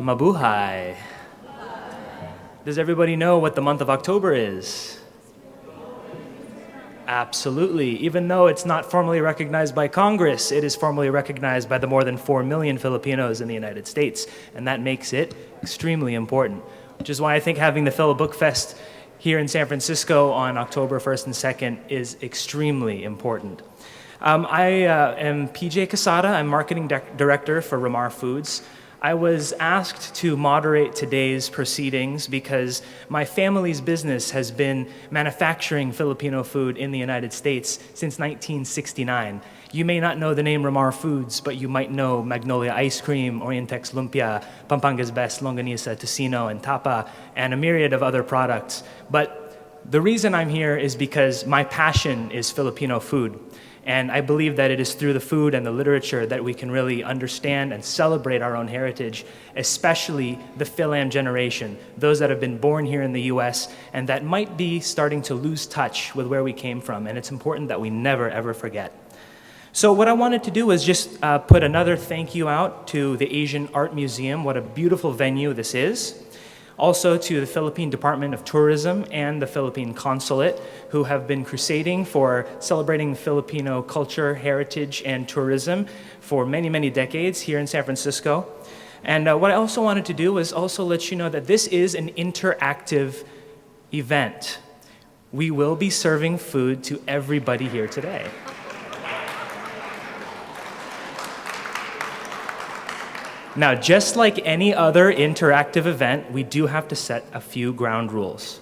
Mabuhay. Does everybody know what the month of October is? Absolutely. Even though it's not formally recognized by Congress, it is formally recognized by the more than 4 million Filipinos in the United States, and that makes it extremely important, which is why I think having the Philo Book Fest here in San Francisco on October 1st and 2nd is extremely important. I am PJ Casada. I'm marketing director for Ramar Foods. I was asked to moderate today's proceedings because my family's business has been manufacturing Filipino food in the United States since 1969. You may not know the name Ramar Foods, but you might know Magnolia Ice Cream, Orientex Lumpia, Pampanga's Best, Longanisa, Tocino, and Tapa, and a myriad of other products. But the reason I'm here is because my passion is Filipino food. And I believe that it is through the food and the literature that we can really understand and celebrate our own heritage, especially the Philam generation, those that have been born here in the US and that might be starting to lose touch with where we came from. And it's important that we never, ever forget. So what I wanted to do was just put another thank you out to the Asian Art Museum. What a beautiful venue this is. Also to the Philippine Department of Tourism and the Philippine Consulate, who have been crusading for celebrating Filipino culture, heritage, and tourism for many, many decades here in San Francisco. And what I also wanted to do was also let you know that this is an interactive event. We will be serving food to everybody here today. Now, just like any other interactive event, we do have to set a few ground rules.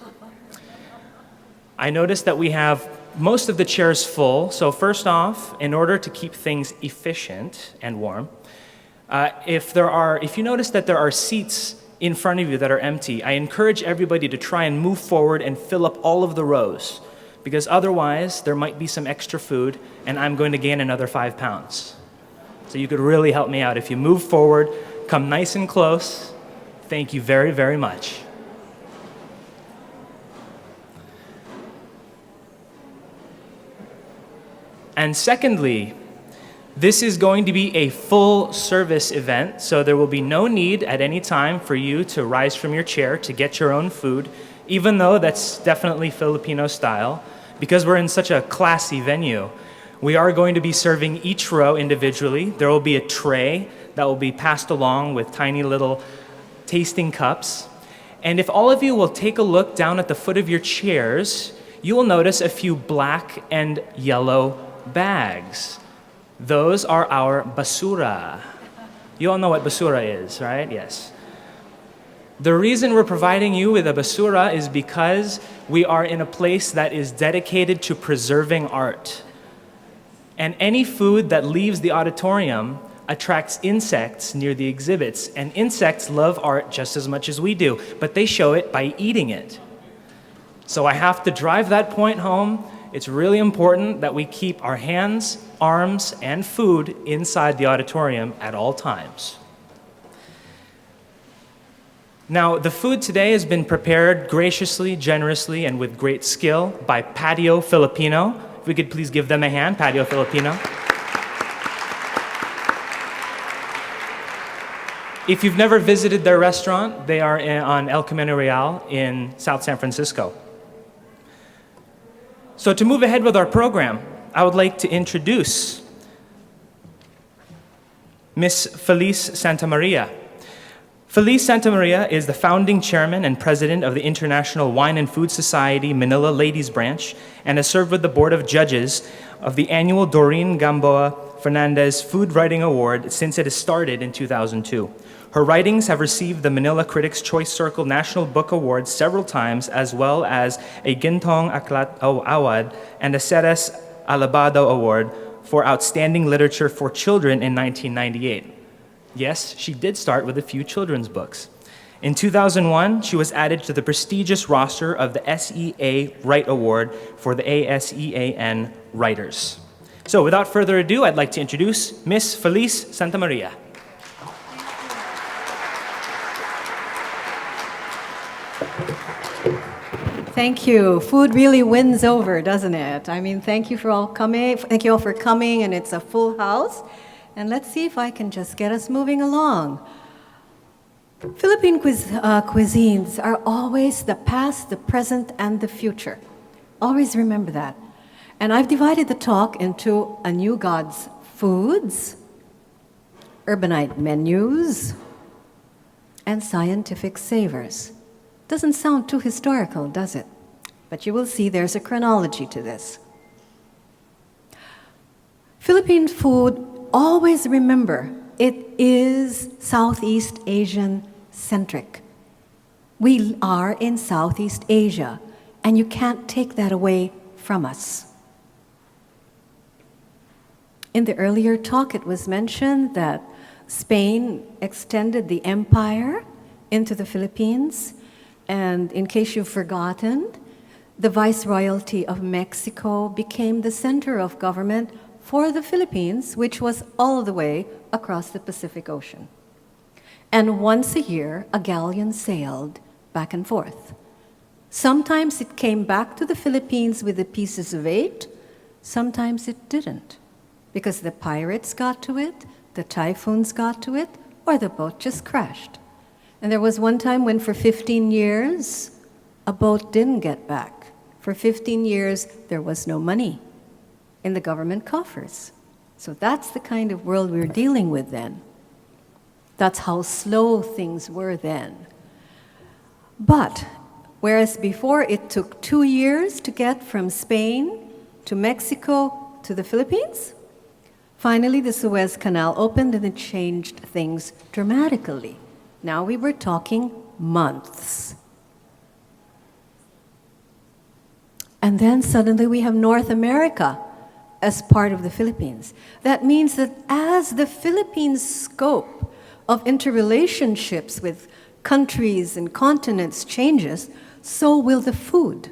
I noticed that we have most of the chairs full, so first off, in order to keep things efficient and warm, if you notice that there are seats in front of you that are empty, I encourage everybody to try and move forward and fill up all of the rows, because otherwise there might be some extra food and I'm going to gain another 5 pounds. So you could really help me out. If you move forward, come nice and close. Thank you very, very much. And secondly, this is going to be a full service event, so there will be no need at any time for you to rise from your chair to get your own food, even though that's definitely Filipino style, because we're in such a classy venue. We are going to be serving each row individually. There will be a tray that will be passed along with tiny little tasting cups. And if all of you will take a look down at the foot of your chairs, you will notice a few black and yellow bags. Those are our basura. You all know what basura is, right? Yes. The reason we're providing you with a basura is because we are in a place that is dedicated to preserving art. And any food that leaves the auditorium attracts insects near the exhibits. And insects love art just as much as we do, but they show it by eating it. So I have to drive that point home. It's really important that we keep our hands, arms, and food inside the auditorium at all times. Now, the food today has been prepared graciously, generously, and with great skill by Patio Filipino. If we could please give them a hand, Patio Filipino. If you've never visited their restaurant, they are on El Camino Real in South San Francisco. So to move ahead with our program, I would like to introduce Miss Felice Santamaria. Felice Santamaria is the founding chairman and president of the International Wine and Food Society Manila Ladies Branch and has served with the board of judges of the annual Doreen Gamboa Fernandez Food Writing Award since it has started in 2002. Her writings have received the Manila Critics' Choice Circle National Book Award several times, as well as a Gintong Aklat Award and a Ceres Alabado Award for Outstanding Literature for Children in 1998. Yes, she did start with a few children's books. In 2001, she was added to the prestigious roster of the SEA Write Award for the ASEAN Writers. So without further ado, I'd like to introduce Miss Felice Santamaria. Thank you. Food really wins over, doesn't it? I mean, thank you all for coming, and it's a full house. And let's see if I can just get us moving along. Philippine cuisines are always the past, the present, and the future. Always remember that. And I've divided the talk into a new God's foods, urbanite menus, and scientific savors. Doesn't sound too historical, does it? But you will see there's a chronology to this. Philippine food, always remember, it is Southeast Asian centric. We are in Southeast Asia, and you can't take that away from us. In the earlier talk, it was mentioned that Spain extended the empire into the Philippines, and in case you've forgotten, the Viceroyalty of Mexico became the center of government for the Philippines, which was all the way across the Pacific Ocean. And once a year, a galleon sailed back and forth. Sometimes it came back to the Philippines with the pieces of eight, sometimes it didn't, because the pirates got to it, the typhoons got to it, or the boat just crashed. And there was one time when for 15 years, a boat didn't get back. For 15 years, there was no money in the government coffers. So that's the kind of world we were dealing with then. That's how slow things were then. But whereas before it took 2 years to get from Spain to Mexico to the Philippines, finally the Suez Canal opened and it changed things dramatically. Now we were talking months. And then suddenly we have North America as part of the Philippines. That means that as the Philippines' scope of interrelationships with countries and continents changes, so will the food.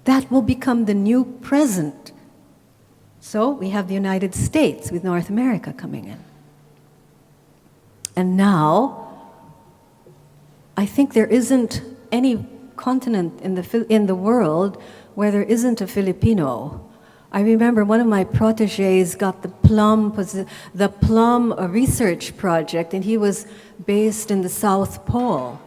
That will become the new present. So we have the United States with North America coming in. And now, I think there isn't any continent in the world where there isn't a Filipino. I remember one of my protégés got the Plum research project, and he was based in the South Pole.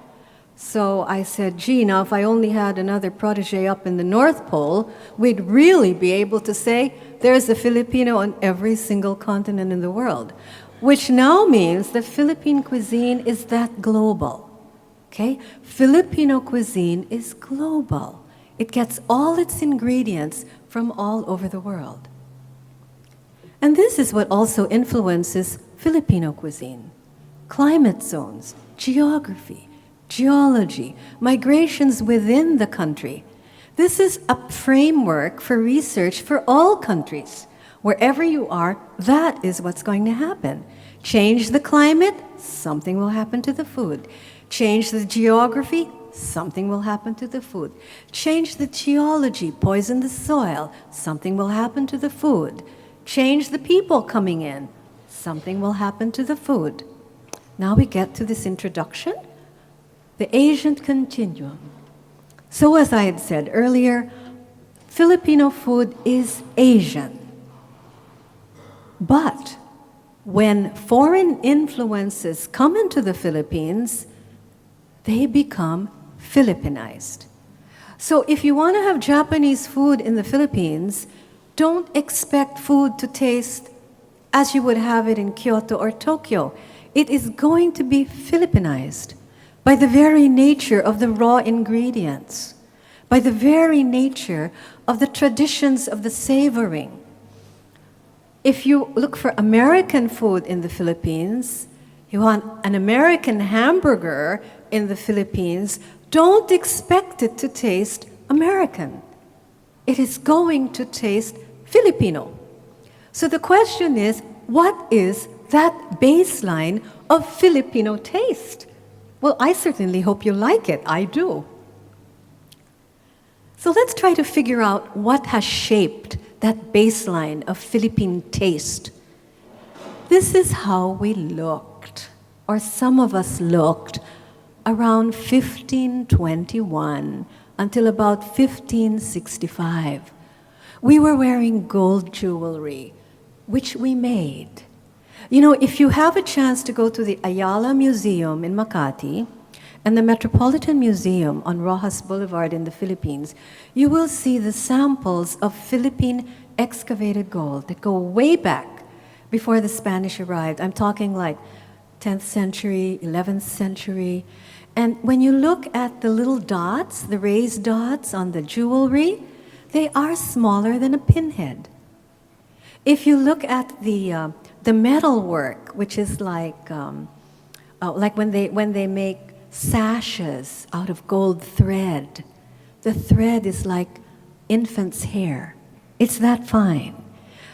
So I said, gee, now if I only had another protégé up in the North Pole, we'd really be able to say there's a Filipino on every single continent in the world, which now means that Philippine cuisine is that global. Okay? Filipino cuisine is global. It gets all its ingredients from all over the world. And this is what also influences Filipino cuisine. Climate zones, geography, geology, migrations within the country. This is a framework for research for all countries. Wherever you are, that is what's going to happen. Change the climate, something will happen to the food. Change the geography, something will happen to the food. Change the geology, poison the soil, something will happen to the food. Change the people coming in, something will happen to the food. Now we get to this introduction, the Asian Continuum. So as I had said earlier, Filipino food is Asian. But when foreign influences come into the Philippines, they become Philippinized. So if you want to have Japanese food in the Philippines, don't expect food to taste as you would have it in Kyoto or Tokyo. It is going to be Philippinized by the very nature of the raw ingredients, by the very nature of the traditions of the savoring. If you look for American food in the Philippines, you want an American hamburger in the Philippines, don't expect it to taste American. It is going to taste Filipino. So the question is, what is that baseline of Filipino taste? Well, I certainly hope you like it. I do. So let's try to figure out what has shaped that baseline of Philippine taste. This is how we looked, or some of us looked, around 1521 until about 1565. We were wearing gold jewelry, which we made. You know, if you have a chance to go to the Ayala Museum in Makati and the Metropolitan Museum on Rojas Boulevard in the Philippines, you will see the samples of Philippine excavated gold that go way back before the Spanish arrived. I'm talking like 10th century, 11th century. And when you look at the little dots, the raised dots on the jewelry, they are smaller than a pinhead. If you look at the metal work, which is like when they make sashes out of gold thread, the thread is like infant's hair. It's that fine.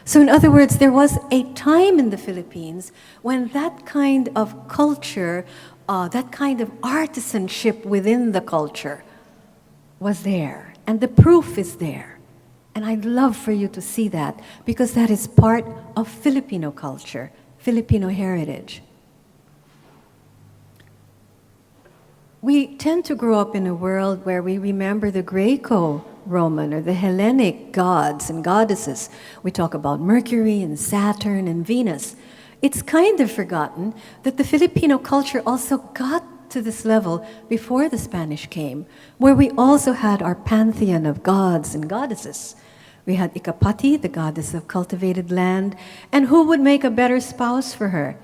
So in other words, there was a time in the Philippines when that kind of culture, that kind of artisanship within the culture was there. And the proof is there. And I'd love for you to see that because that is part of Filipino culture, Filipino heritage. We tend to grow up in a world where we remember the Greco-Roman or the Hellenic gods and goddesses. We talk about Mercury and Saturn and Venus. It's kind of forgotten that the Filipino culture also got to this level before the Spanish came, where we also had our pantheon of gods and goddesses. We had Ikapati, the goddess of cultivated land, and who would make a better spouse for her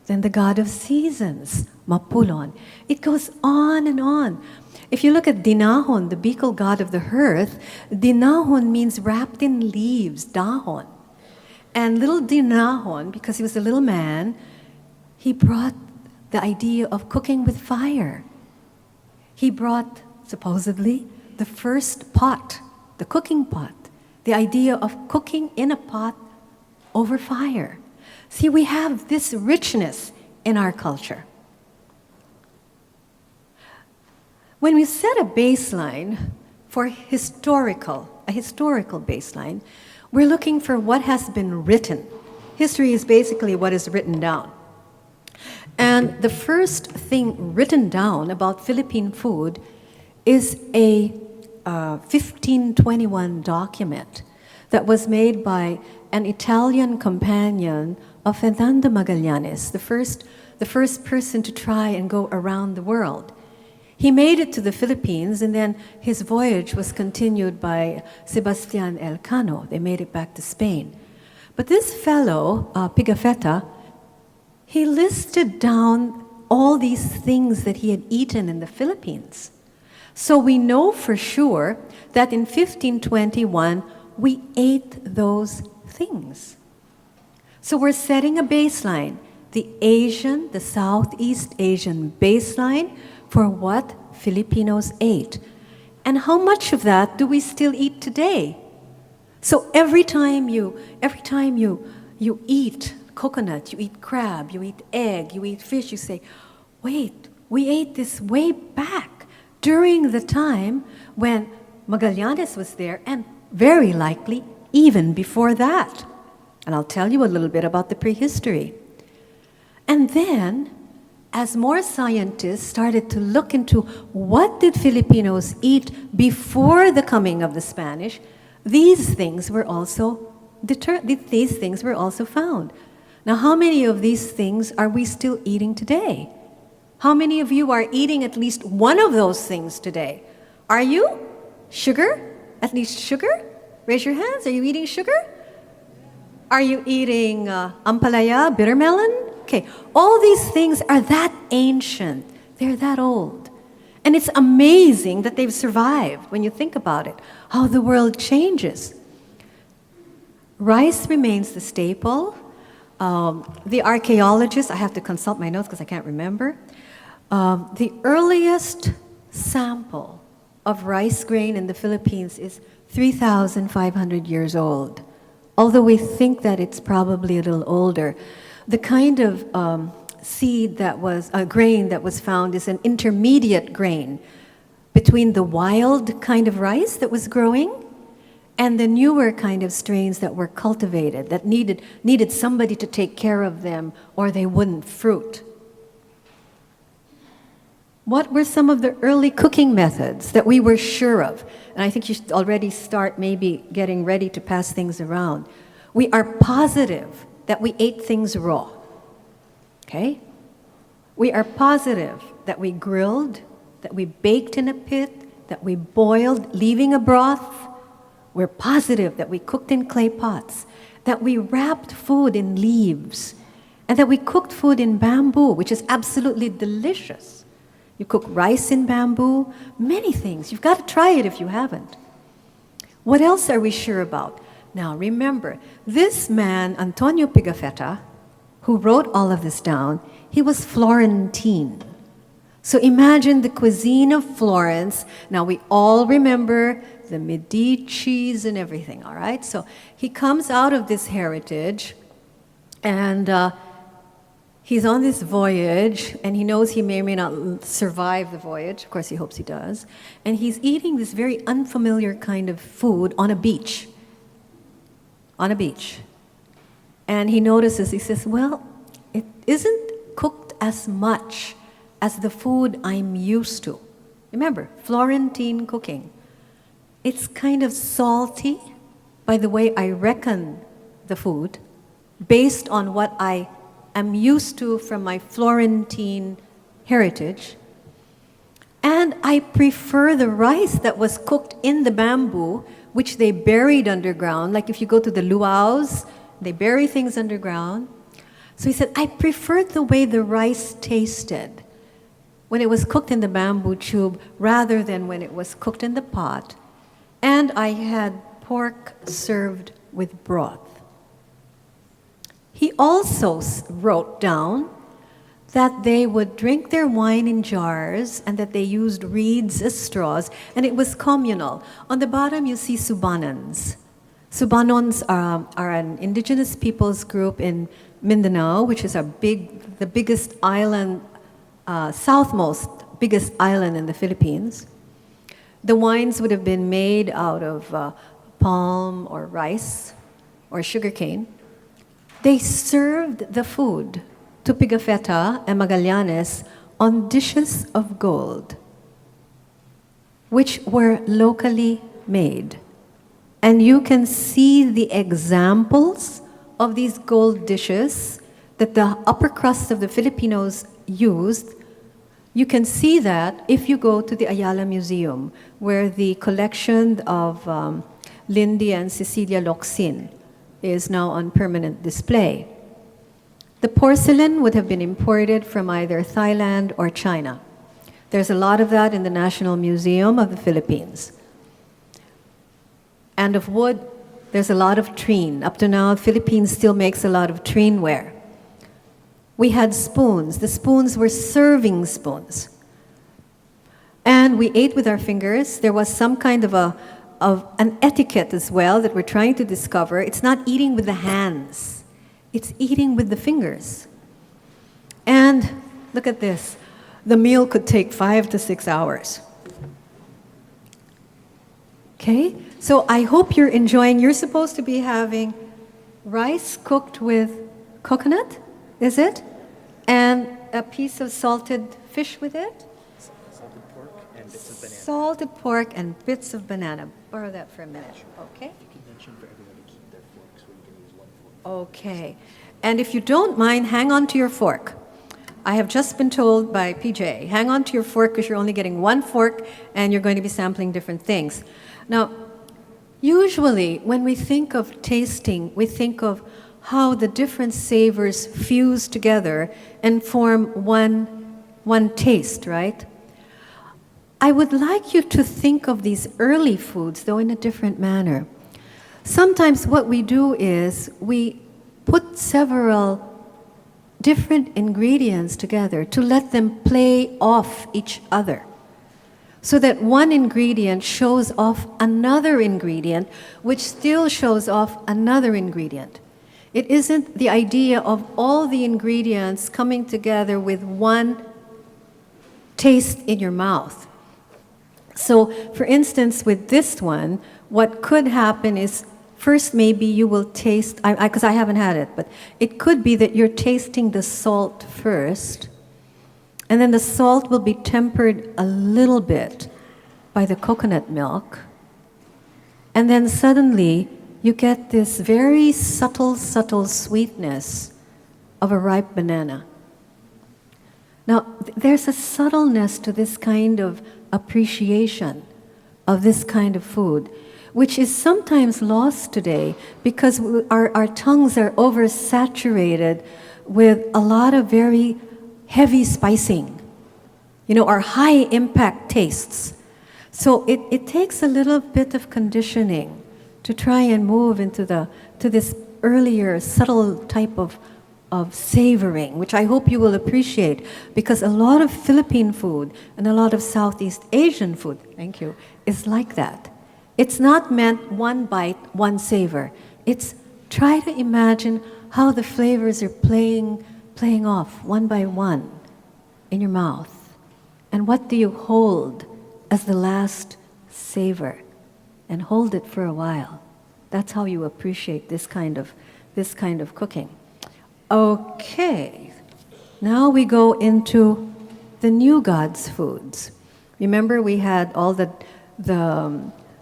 than the god of seasons, Mapulon. It goes on and on. If you look at Dinahon, the Bicol god of the hearth, Dinahon means wrapped in leaves, dahon. And little Dinahon, because he was a little man, he brought the idea of cooking with fire. He brought, supposedly, the first pot, the cooking pot, the idea of cooking in a pot over fire. See, we have this richness in our culture. When we set a baseline for a historical baseline, we're looking for what has been written. History is basically what is written down. And the first thing written down about Philippine food is a 1521 document that was made by an Italian companion of Fernando Magallanes, the first person to try and go around the world. He made it to the Philippines, and then his voyage was continued by Sebastian Elcano. They made it back to Spain. But this fellow, Pigafetta, he listed down all these things that he had eaten in the Philippines. So we know for sure that in 1521, we ate those things. So we're setting a baseline, the Southeast Asian baseline for what Filipinos ate. And how much of that do we still eat today? So every time you eat coconut, you eat crab, you eat egg, you eat fish, you say, wait, we ate this way back during the time when Magallanes was there, and very likely even before that. And I'll tell you a little bit about the prehistory. And then, as more scientists started to look into what did Filipinos eat before the coming of the Spanish, these things were also found. Now, how many of these things are we still eating today? How many of you are eating at least one of those things today? Are you? Sugar? At least sugar? Raise your hands. Are you eating sugar? Are you eating ampalaya, bitter melon? Okay, all these things are that ancient. They're that old. And it's amazing that they've survived when you think about it, how the world changes. Rice remains the staple. The archaeologists, I have to consult my notes because I can't remember. The earliest sample of rice grain in the Philippines is 3,500 years old. Although we think that it's probably a little older. The kind of grain that was found is an intermediate grain between the wild kind of rice that was growing and the newer kind of strains that were cultivated, that needed somebody to take care of them or they wouldn't fruit. What were some of the early cooking methods that we were sure of? And I think you should already start maybe getting ready to pass things around. We are positive that we ate things raw. Okay? We are positive that we grilled, that we baked in a pit, that we boiled, leaving a broth. We're positive that we cooked in clay pots, that we wrapped food in leaves, and that we cooked food in bamboo, which is absolutely delicious. You cook rice in bamboo, many things. You've got to try it if you haven't. What else are we sure about? Now remember, this man, Antonio Pigafetta, who wrote all of this down, he was Florentine. So imagine the cuisine of Florence. Now we all remember the Medicis and everything, all right? So he comes out of this heritage, and he's on this voyage, and he knows he may or may not survive the voyage. Of course, he hopes he does. And he's eating this very unfamiliar kind of food on a beach. On a beach. And he notices, he says, well, it isn't cooked as much as the food I'm used to. Remember, Florentine cooking. It's kind of salty by the way I reckon the food, based on what I am used to from my Florentine heritage. And I prefer the rice that was cooked in the bamboo, which they buried underground. Like if you go to the luau's, they bury things underground. So he said, I preferred the way the rice tasted when it was cooked in the bamboo tube rather than when it was cooked in the pot. And I had pork served with broth. He also wrote down that they would drink their wine in jars and that they used reeds as straws, and it was communal. On the bottom, you see Subanons. Subanons are an indigenous peoples group in Mindanao, which is the biggest island, southmost biggest island in the Philippines. The wines would have been made out of palm or rice or sugarcane. They served the food to Pigafetta and Magallanes on dishes of gold, which were locally made. And you can see the examples of these gold dishes that the upper crust of the Filipinos used. You can see that if you go to the Ayala Museum, where the collection of Lindy and Cecilia Locsin is now on permanent display. The porcelain would have been imported from either Thailand or China. There's a lot of that in the National Museum of the Philippines. And of wood, there's a lot of treen. Up to now, the Philippines still makes a lot of treenware. We had spoons. The spoons were serving spoons. And we ate with our fingers. There was some kind of an etiquette as well that we're trying to discover. It's not eating with the hands. It's eating with the fingers. And look at this. The meal could take 5 to 6 hours. Okay? So I hope you're enjoying. You're supposed to be having rice cooked with coconut, is it? And a piece of salted fish with it? Salted pork and bits of banana. Salted pork and bits of banana. Borrow that for a minute, okay? You can mention for everyone to keep their forks, so you can use one fork. Okay. And if you don't mind, hang on to your fork. I have just been told by PJ, hang on to your fork because you're only getting one fork and you're going to be sampling different things. Now, usually when we think of tasting, we think of how the different savors fuse together and form one taste, right? I would like you to think of these early foods, though in a different manner. Sometimes what we do is we put several different ingredients together to let them play off each other, so that one ingredient shows off another ingredient, which still shows off another ingredient. It isn't the idea of all the ingredients coming together with one taste in your mouth. So, for instance, with this one, what could happen is first maybe you will taste, because I haven't had it, but it could be that you're tasting the salt first, and then the salt will be tempered a little bit by the coconut milk, and then suddenly you get this very subtle sweetness of a ripe banana. Now, there's a subtleness to this kind of appreciation of this kind of food, which is sometimes lost today because our tongues are oversaturated with a lot of very heavy spicing, our high impact tastes. So it takes a little bit of conditioning to try and move to this earlier subtle type of savoring, which I hope you will appreciate, because a lot of Philippine food and a lot of Southeast Asian food, thank you, is like that. It's not meant one bite, one savor. It's try to imagine how the flavors are playing off one by one in your mouth. And what do you hold as the last savor? And hold it for a while. That's how you appreciate this kind of cooking. Okay, now we go into the new God's foods. Remember, we had all the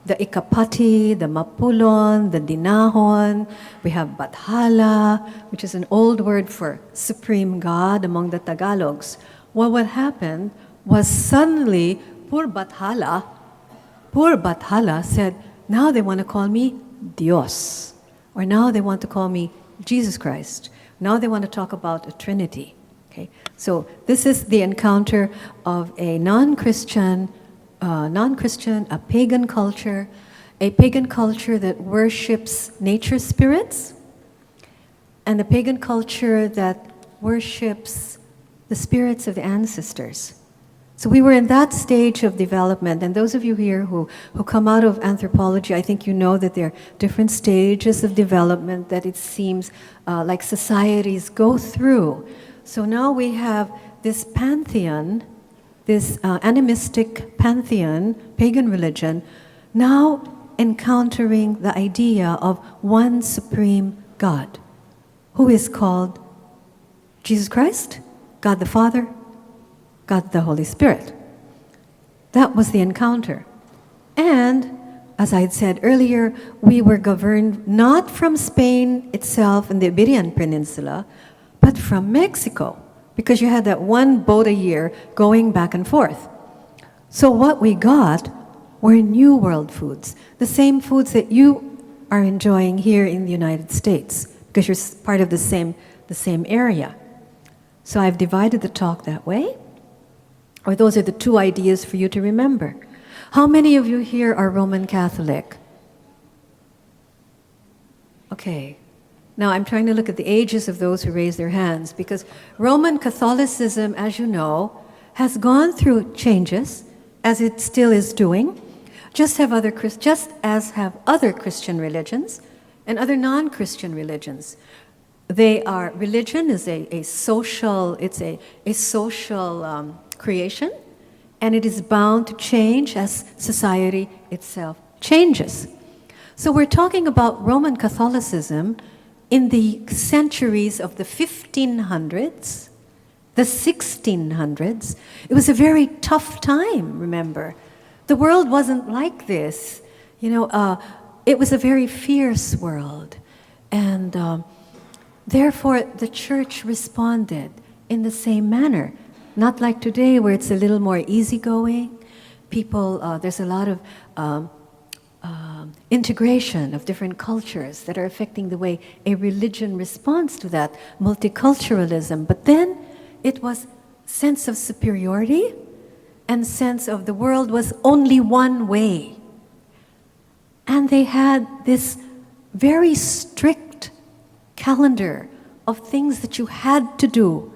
ikapati, the mapulon, the dinahon. We have bathala, which is an old word for supreme God among the Tagalogs. Well, what happened was suddenly poor bathala said, now they want to call me Dios, or now they want to call me Jesus Christ. Now they want to talk about a Trinity. Okay, so this is the encounter of a non-Christian, a pagan culture that worships nature spirits, and a pagan culture that worships the spirits of the ancestors. So we were in that stage of development, and those of you here who come out of anthropology, I think you know that there are different stages of development that it seems like societies go through. So now we have this pantheon, this animistic pantheon, pagan religion, now encountering the idea of one supreme God, who is called Jesus Christ, God the Father, God the Holy Spirit. That was the encounter. And, as I had said earlier, we were governed not from Spain itself and the Iberian Peninsula, but from Mexico, because you had that one boat a year going back and forth. So what we got were New World foods, the same foods that you are enjoying here in the United States, because you're part of the same area. So I've divided the talk that way. Or those are the two ideas for you to remember. How many of you here are Roman Catholic? Okay. Now I'm trying to look at the ages of those who raise their hands, because Roman Catholicism, as you know, has gone through changes, as it still is doing, just as have other Christian religions and other non-Christian religions. Religion is a social creation, and it is bound to change as society itself changes. So we're talking about Roman Catholicism in the centuries of the 1500s, the 1600s. It was a very tough time, remember. The world wasn't like this. It was a very fierce world. And therefore, the church responded in the same manner. Not like today, where it's a little more easygoing. There's a lot of integration of different cultures that are affecting the way a religion responds to that multiculturalism. But then it was sense of superiority and sense of the world was only one way. And they had this very strict calendar of things that you had to do,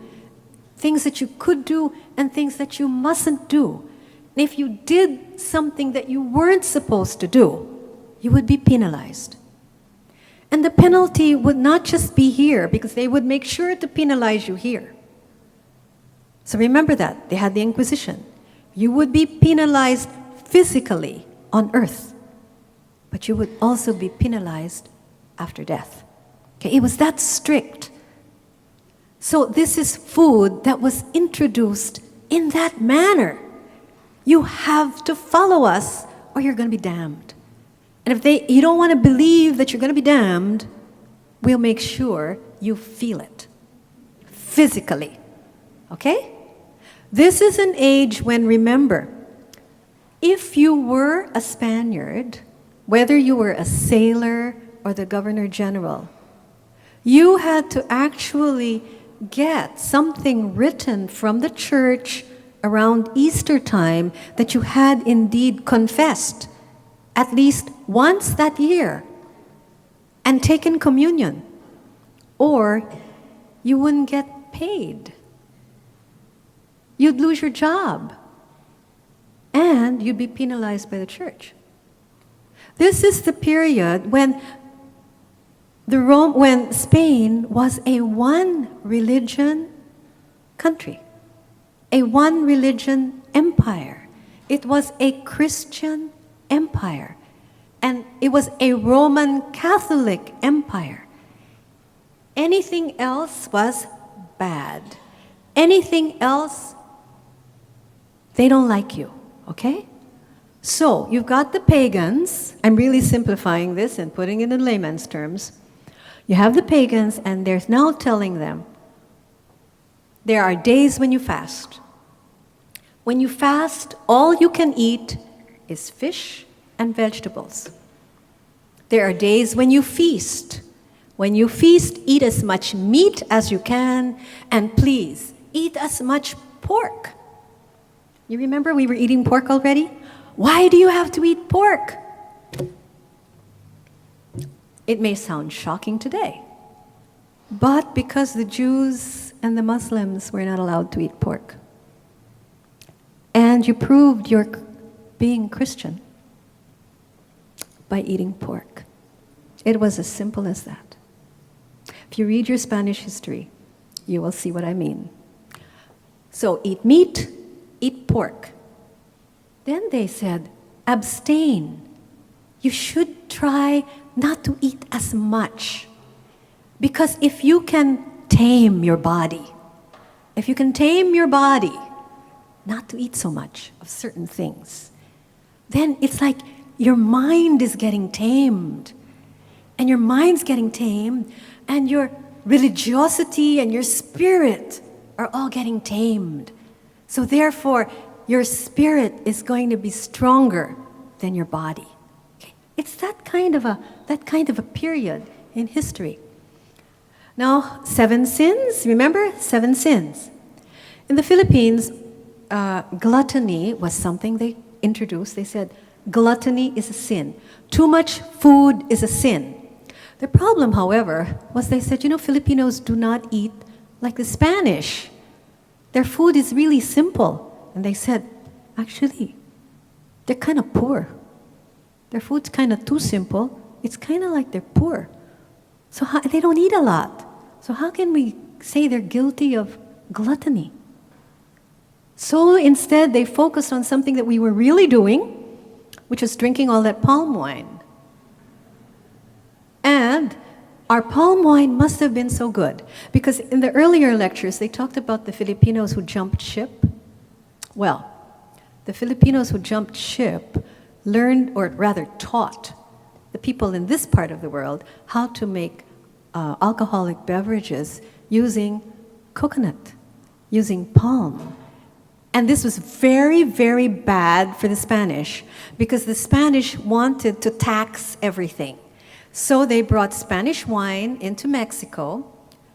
things that you could do and things that you mustn't do. And if you did something that you weren't supposed to do, you would be penalized. And the penalty would not just be here, because they would make sure to penalize you here. So remember that. They had the Inquisition. You would be penalized physically on earth, but you would also be penalized after death. Okay, it was that strict. So this is food that was introduced in that manner. You have to follow us or you're going to be damned. And if you don't want to believe that you're going to be damned, we'll make sure you feel it physically. Okay? This is an age when, remember, if you were a Spaniard, whether you were a sailor or the governor general, you had to actually get something written from the church around Easter time that you had indeed confessed at least once that year and taken communion, or you wouldn't get paid. You'd lose your job, and you'd be penalized by the church. This is the period when when Spain was a one-religion country, a one-religion empire. It was a Christian empire, and it was a Roman Catholic empire. Anything else was bad. Anything else, they don't like you, okay? So you've got the pagans. I'm really simplifying this and putting it in layman's terms. You have the pagans, and they're now telling them, there are days when you fast. When you fast, all you can eat is fish and vegetables. There are days when you feast. When you feast, eat as much meat as you can, and please, eat as much pork. You remember we were eating pork already? Why do you have to eat pork? It may sound shocking today, but because the Jews and the Muslims were not allowed to eat pork, and you proved you're being Christian by eating pork. It was as simple as that. If you read your Spanish history, you will see what I mean. So eat meat, eat pork. Then they said, abstain. You should try not to eat as much. Because if you can tame your body, not to eat so much of certain things, then it's like your mind is getting tamed. And your mind's getting tamed, and your religiosity and your spirit are all getting tamed. So therefore, your spirit is going to be stronger than your body. Okay? It's that kind of a period in history. Now, 7 sins, remember? 7 sins. In the Philippines, gluttony was something they introduced. They said, gluttony is a sin. Too much food is a sin. The problem, however, was they said, Filipinos do not eat like the Spanish. Their food is really simple. And they said, actually, they're kind of poor. Their food's kind of too simple. It's kind of like they're poor. So they don't eat a lot. So how can we say they're guilty of gluttony? So instead, they focused on something that we were really doing, which was drinking all that palm wine. And our palm wine must have been so good, because in the earlier lectures, they talked about the Filipinos who jumped ship. Well, the Filipinos who jumped ship learned, or rather taught, the people in this part of the world how to make alcoholic beverages using coconut, using palm. And this was very, very bad for the Spanish, because the Spanish wanted to tax everything. So they brought Spanish wine into Mexico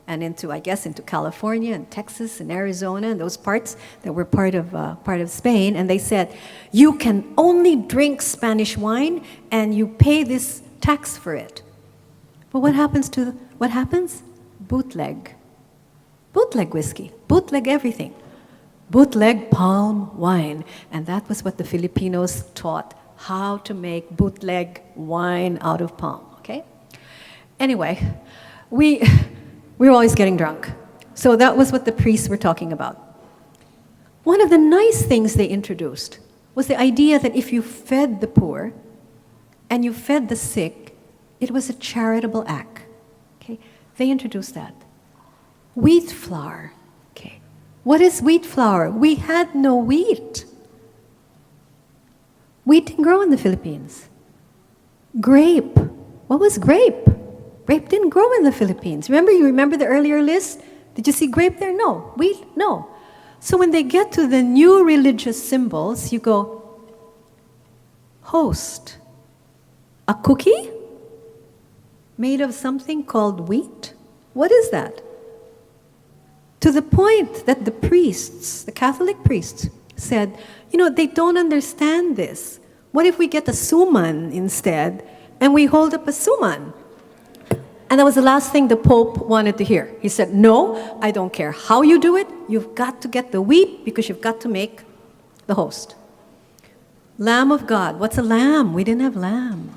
and into California and Texas and Arizona and those parts that were part of Spain. And they said, you can only drink Spanish wine and you pay this tax for it. But what happens? Bootleg. Bootleg whiskey. Bootleg everything. Bootleg palm wine. And that was what the Filipinos taught, how to make bootleg wine out of palm. Okay? Anyway, we were always getting drunk. So that was what the priests were talking about. One of the nice things they introduced was the idea that if you fed the poor and you fed the sick, it was a charitable act. Okay? They introduced that. Wheat flour. Okay. What is wheat flour? We had no wheat. Wheat didn't grow in the Philippines. Grape. What was grape? Grape didn't grow in the Philippines. You remember the earlier list? Did you see grape there? No. Wheat? No. So when they get to the new religious symbols, you go, host. A cookie made of something called wheat? What is that? To the point that the priests, the Catholic priests, said, they don't understand this. What if we get a suman instead, and we hold up a suman? And that was the last thing the Pope wanted to hear. He said, no, I don't care how you do it. You've got to get the wheat because you've got to make the host. Lamb of God. What's a lamb? We didn't have lamb.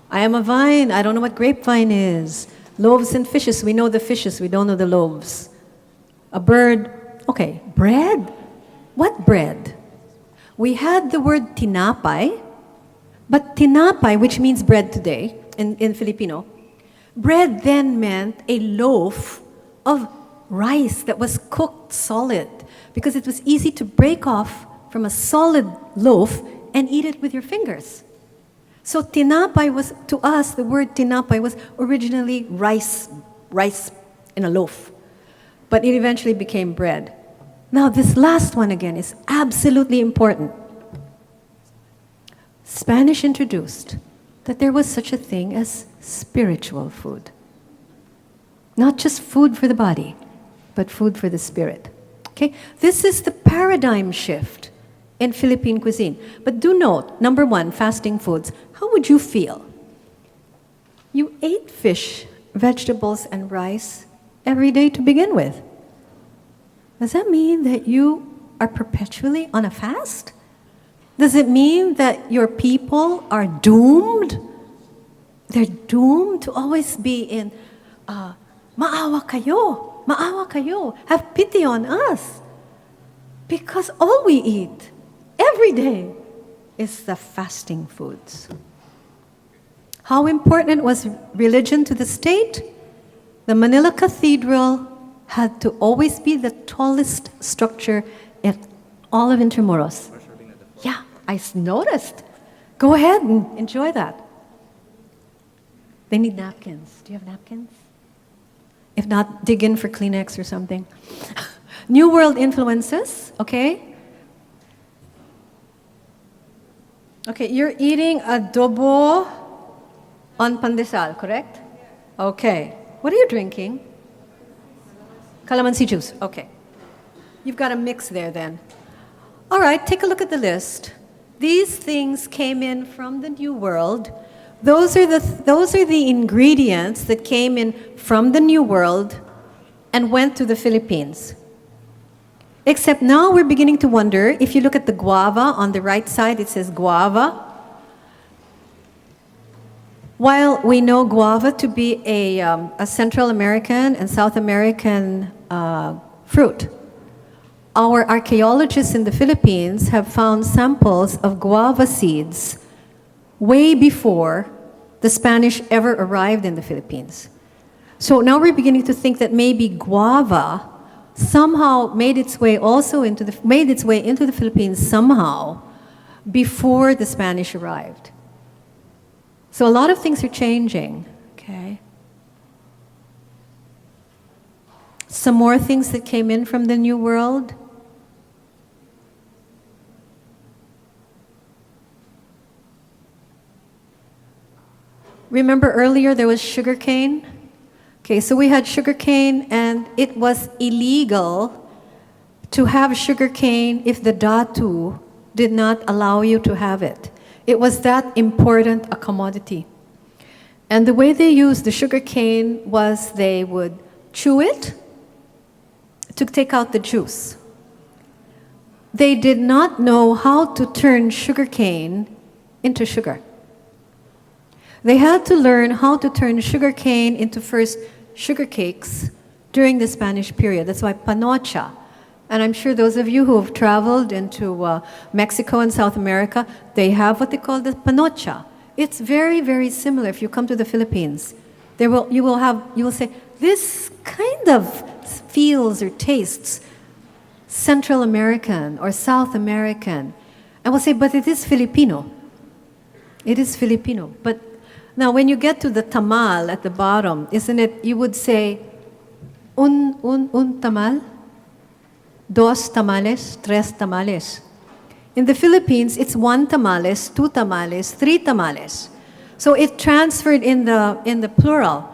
I am a vine. I don't know what grapevine is. Loaves and fishes. We know the fishes. We don't know the loaves. A bird. Okay, bread. What bread? We had the word tinapay, but tinapay, which means bread today in Filipino, bread then meant a loaf of rice that was cooked solid because it was easy to break off from a solid loaf and eat it with your fingers. So tinapay was, to us, the word tinapay was originally rice in a loaf. But it eventually became bread. Now this last one again is absolutely important. Spanish introduced that there was such a thing as spiritual food. Not just food for the body, but food for the spirit. Okay? This is the paradigm shift in Philippine cuisine. But do note, number one, fasting foods. How would you feel? You ate fish, vegetables, and rice every day to begin with. Does that mean that you are perpetually on a fast? Does it mean that your people are doomed? They're doomed to always be in, maawa kayo, have pity on us. Because all we eat every day is the fasting foods. How important was religion to the state? The Manila Cathedral had to always be the tallest structure in all of Intramuros. Yeah, I noticed. Go ahead and enjoy that. They need napkins. Do you have napkins? If not, dig in for Kleenex or something. New World influences, okay? Okay, you're eating adobo on pandesal, correct? Okay. What are you drinking? Calamansi juice, okay. You've got a mix there then. All right, take a look at the list. These things came in from the New World. Those are the ingredients that came in from the New World and went to the Philippines. Except now we're beginning to wonder, if you look at the guava on the right side, it says guava. While we know guava to be a Central American and South American fruit, our archaeologists in the Philippines have found samples of guava seeds way before the Spanish ever arrived in the Philippines. So now we're beginning to think that maybe guava somehow made its way into the Philippines somehow before the Spanish arrived. So a lot of things are changing, okay? Some more things that came in from the New World. Remember earlier there was sugarcane? Okay, so we had sugarcane and it was illegal to have sugarcane if the datu did not allow you to have it. It was that important a commodity. And the way they used the sugarcane was they would chew it to take out the juice. They did not know how to turn sugarcane into sugar. They had to learn how to turn sugarcane into first sugar cakes during the Spanish period. That's why panocha. And I'm sure those of you who have traveled into Mexico and South America, they have what they call the panocha. It's very, very similar. If you come to the Philippines, you will say, this kind of feels or tastes Central American or South American. And we'll say, but it is Filipino. It is Filipino. But now when you get to the tamal at the bottom, isn't it, you would say, un tamal? dos tamales, tres tamales. In the Philippines, it's one tamales, two tamales, three tamales. So it transferred in the plural.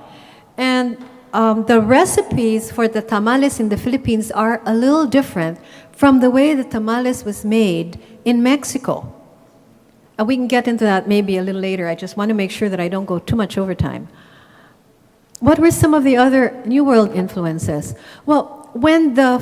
And the recipes for the tamales in the Philippines are a little different from the way the tamales was made in Mexico. And we can get into that maybe a little later. I just want to make sure that I don't go too much overtime. What were some of the other New World influences? Well, when the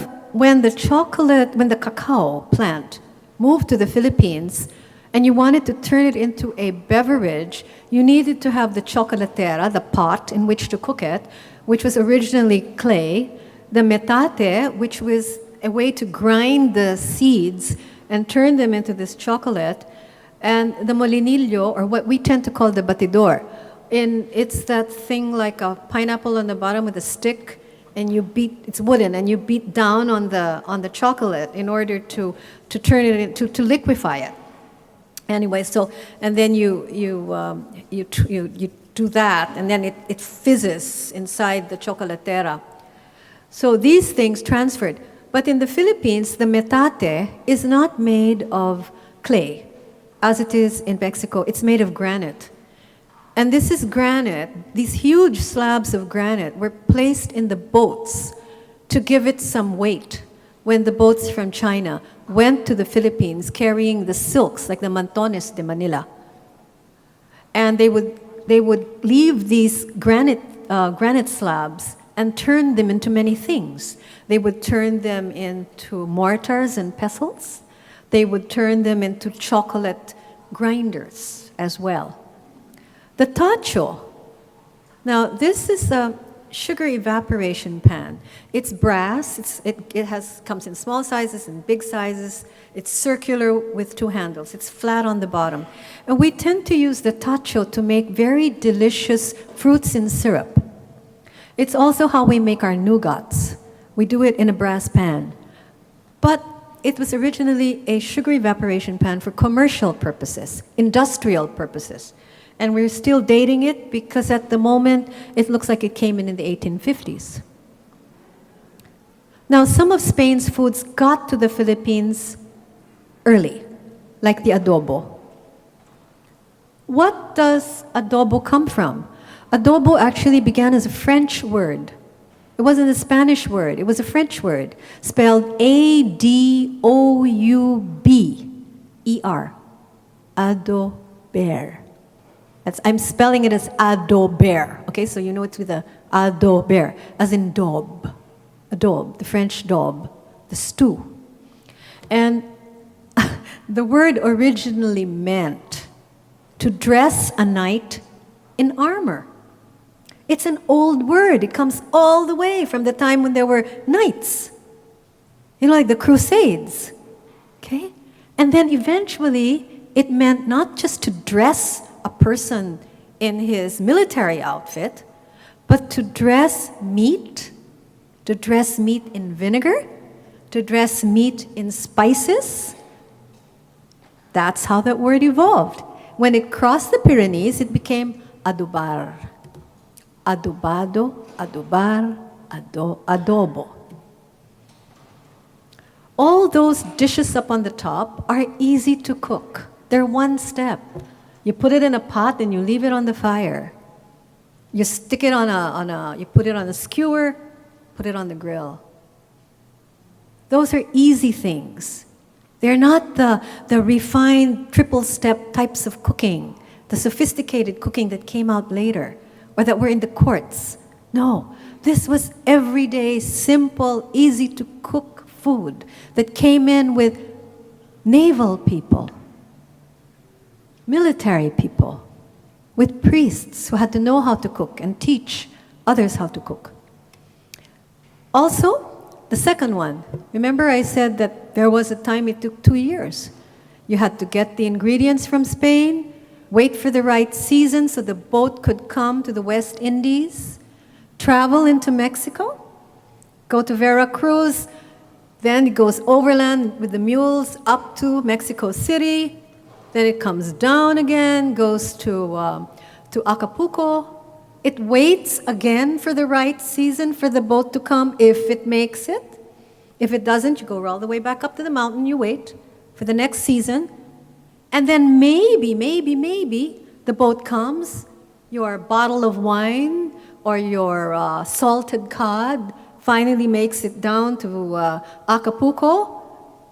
cacao plant moved to the Philippines, and you wanted to turn it into a beverage, you needed to have the chocolatera, the pot in which to cook it, which was originally clay, the metate, which was a way to grind the seeds and turn them into this chocolate, and the molinillo, or what we tend to call the batidor. It's that thing like a pineapple on the bottom with a stick, and you beat, it's wooden, and you beat down on the chocolate in order to turn it into, to liquefy it. Anyway, so, and then you do that, and then it fizzes inside the chocolatera. So these things transferred. But in the Philippines, the metate is not made of clay, as it is in Mexico. It's made of granite. And this is granite. These huge slabs of granite were placed in the boats to give it some weight when the boats from China went to the Philippines carrying the silks, like the mantones de Manila. And they would leave these granite slabs and turn them into many things. They would turn them into mortars and pestles. They would turn them into chocolate grinders as well. The tacho. Now, this is a sugar evaporation pan. It's brass. It comes in small sizes and big sizes. It's circular with two handles. It's flat on the bottom. And we tend to use the tacho to make very delicious fruits in syrup. It's also how we make our nougats. We do it in a brass pan. But it was originally a sugar evaporation pan for commercial purposes, industrial purposes. And we're still dating it because at the moment, it looks like it came in the 1850s. Now, some of Spain's foods got to the Philippines early, like the adobo. What does adobo come from? Adobo actually began as a French word. It wasn't a Spanish word. It was a French word, spelled A-D-O-U-B-E-R. Adober. I'm spelling it as adober. Okay, so you know it's with a adober, as in daube. Adobe, the French daube, the stew. And the word originally meant to dress a knight in armor. It's an old word. It comes all the way from the time when there were knights. You know, like the Crusades. Okay? And then eventually, it meant not just to dress a person in his military outfit, but to dress meat in vinegar, to dress meat in spices. That's how that word evolved. When it crossed the Pyrenees, it became adobar. Adobado, adobar, adobo. All those dishes up on the top are easy to cook. They're one step. You put it in a pot and you leave it on the fire. You stick it you put it on a skewer, put it on the grill. Those are easy things. They're not the refined triple-step types of cooking, the sophisticated cooking that came out later, or that were in the courts. No, this was everyday, simple, easy-to-cook food that came in with naval people, military people, with priests who had to know how to cook and teach others how to cook. Also, the second one, remember I said that there was a time it took 2 years. You had to get the ingredients from Spain, wait for the right season so the boat could come to the West Indies, travel into Mexico, go to Veracruz, then it goes overland with the mules up to Mexico City, then it comes down again, goes to Acapulco. It waits again for the right season for the boat to come if it makes it. If it doesn't, you go all the way back up to the mountain, you wait for the next season, and then maybe, the boat comes, your bottle of wine or your salted cod finally makes it down to Acapulco,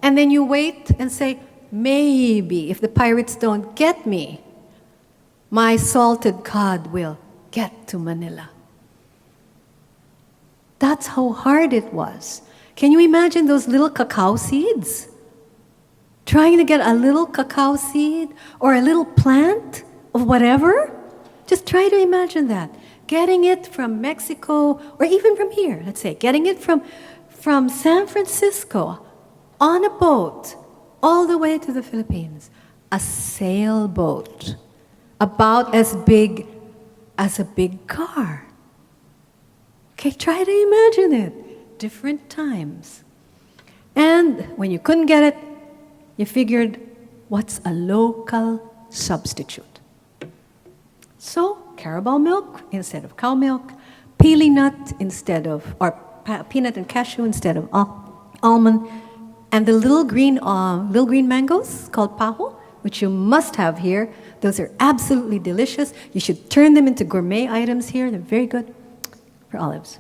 and then you wait and say, maybe, if the pirates don't get me, my salted cod will get to Manila. That's how hard it was. Can you imagine those little cacao seeds? Trying to get a little cacao seed or a little plant of whatever? Just try to imagine that. Getting it from Mexico, or even from here, let's say, getting it from San Francisco on a boat all the way to the Philippines. A sailboat, about as big as a big car. Okay, try to imagine it. Different times. And when you couldn't get it, you figured, what's a local substitute? So, Carabao milk instead of cow milk, peely nut instead of, or peanut and cashew instead of almond, and the little green mangoes called paho, which you must have here. Those are absolutely delicious. You should turn them into gourmet items here. They're very good for olives.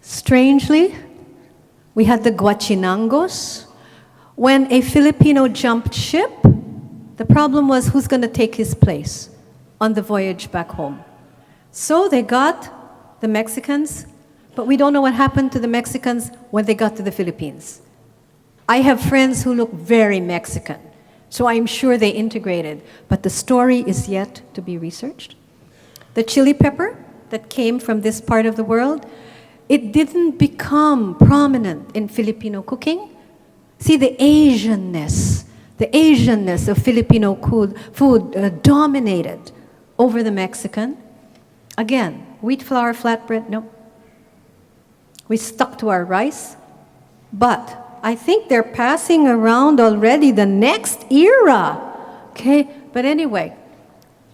Strangely, we had the guachinangos. When a Filipino jumped ship, the problem was who's going to take his place on the voyage back home. So they got the Mexicans, but we don't know what happened to the Mexicans when they got to the Philippines. I have friends who look very Mexican, so I'm sure they integrated, but the story is yet to be researched. The chili pepper that came from this part of the world, it didn't become prominent in Filipino cooking. See, the Asianness of Filipino food dominated over the Mexican. Again, wheat flour flatbread, no. We stuck to our rice, but I think they're passing around already the next era. Okay, but anyway,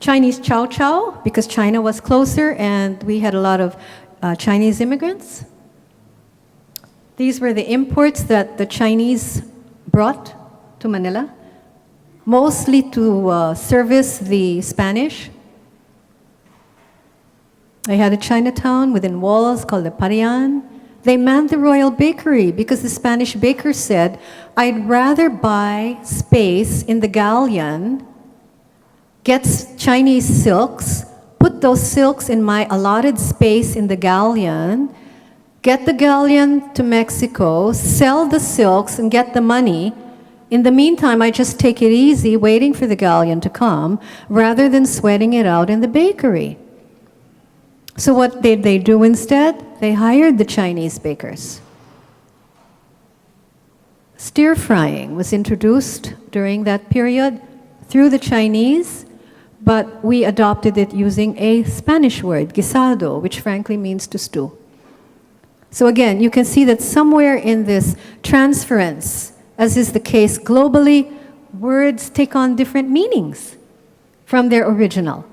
Chinese chow chow, because China was closer and we had a lot of Chinese immigrants. These were the imports that the Chinese brought to Manila, mostly to service the Spanish. They had a Chinatown within walls called the Parian. They manned the royal bakery because the Spanish baker said, I'd rather buy space in the galleon, get Chinese silks, put those silks in my allotted space in the galleon, get the galleon to Mexico, sell the silks and get the money. In the meantime, I just take it easy, waiting for the galleon to come, rather than sweating it out in the bakery. So what did they do instead? They hired the Chinese bakers. Stir frying was introduced during that period through the Chinese, but we adopted it using a Spanish word, guisado, which frankly means to stew. So again, you can see that somewhere in this transference, as is the case globally, words take on different meanings from their original.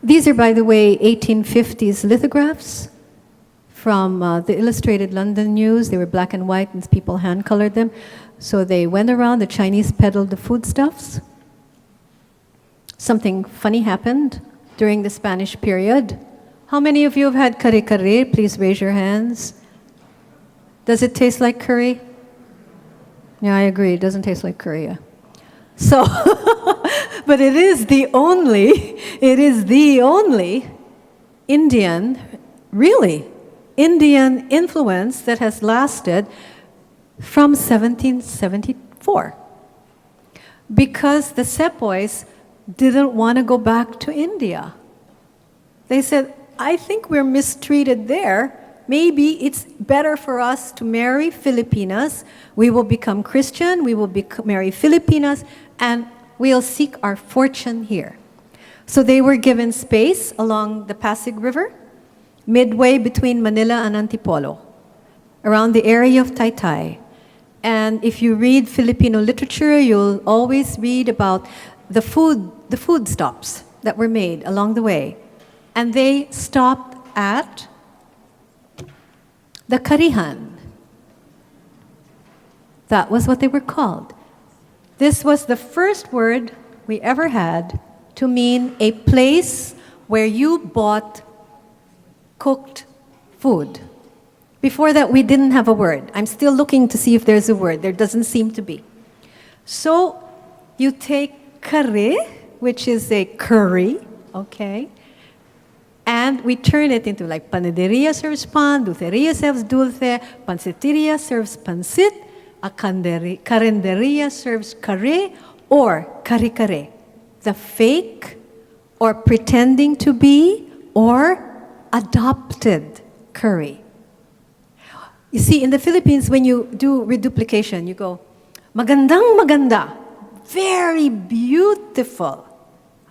These are, by the way, 1850s lithographs from the Illustrated London News. They were black and white and people hand-colored them. So they went around, the Chinese peddled the foodstuffs. Something funny happened during the Spanish period. How many of you have had kare-kare? Please raise your hands. Does it taste like curry? Yeah, I agree. It doesn't taste like curry. Yeah. So, but it is the only Indian, really, Indian influence that has lasted from 1774. Because the sepoys didn't want to go back to India. They said, I think we're mistreated there. Maybe it's better for us to marry Filipinas. We will become Christian, we will marry Filipinas, and we'll seek our fortune here. So they were given space along the Pasig River, midway between Manila and Antipolo, around the area of Taytay. And if you read Filipino literature, you'll always read about the food stops that were made along the way. And they stopped at The karihan. That was what they were called. This was the first word we ever had to mean a place where you bought cooked food. Before that, we didn't have a word. I'm still looking to see if there's a word. There doesn't seem to be. So you take kare, which is a curry, okay? And we turn it into like panaderia serves pan, dulceria serves dulce, panciteria serves pancit, a carenderia serves kare or kare-kare, the fake or pretending to be or adopted curry. You see, in the Philippines, when you do reduplication, you go, magandang maganda, very beautiful,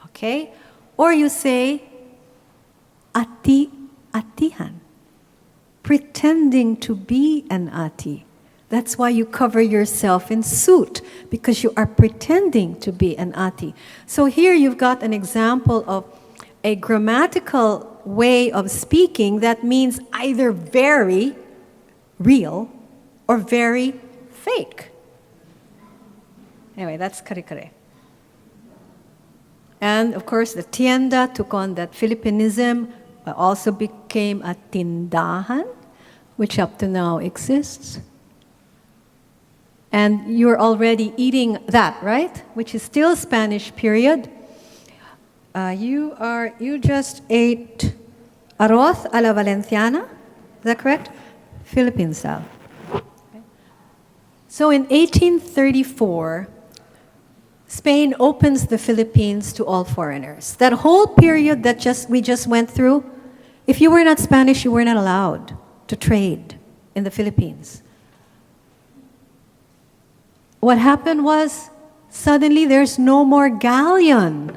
okay? Or you say, ati-atihan, pretending to be an ati. That's why you cover yourself in suit, because you are pretending to be an ati. So here you've got an example of a grammatical way of speaking that means either very real or very fake. Anyway, that's kare-kare. And of course, the tienda took on that Filipinism, but also became a tindahan, which up to now exists. And you're already eating that, right? Which is still Spanish period. You just ate arroz a la valenciana, is that correct? Philippine style. Okay. So in 1834, Spain opens the Philippines to all foreigners. That whole period that we just went through, if you were not Spanish, you were not allowed to trade in the Philippines. What happened was, suddenly there's no more galleon.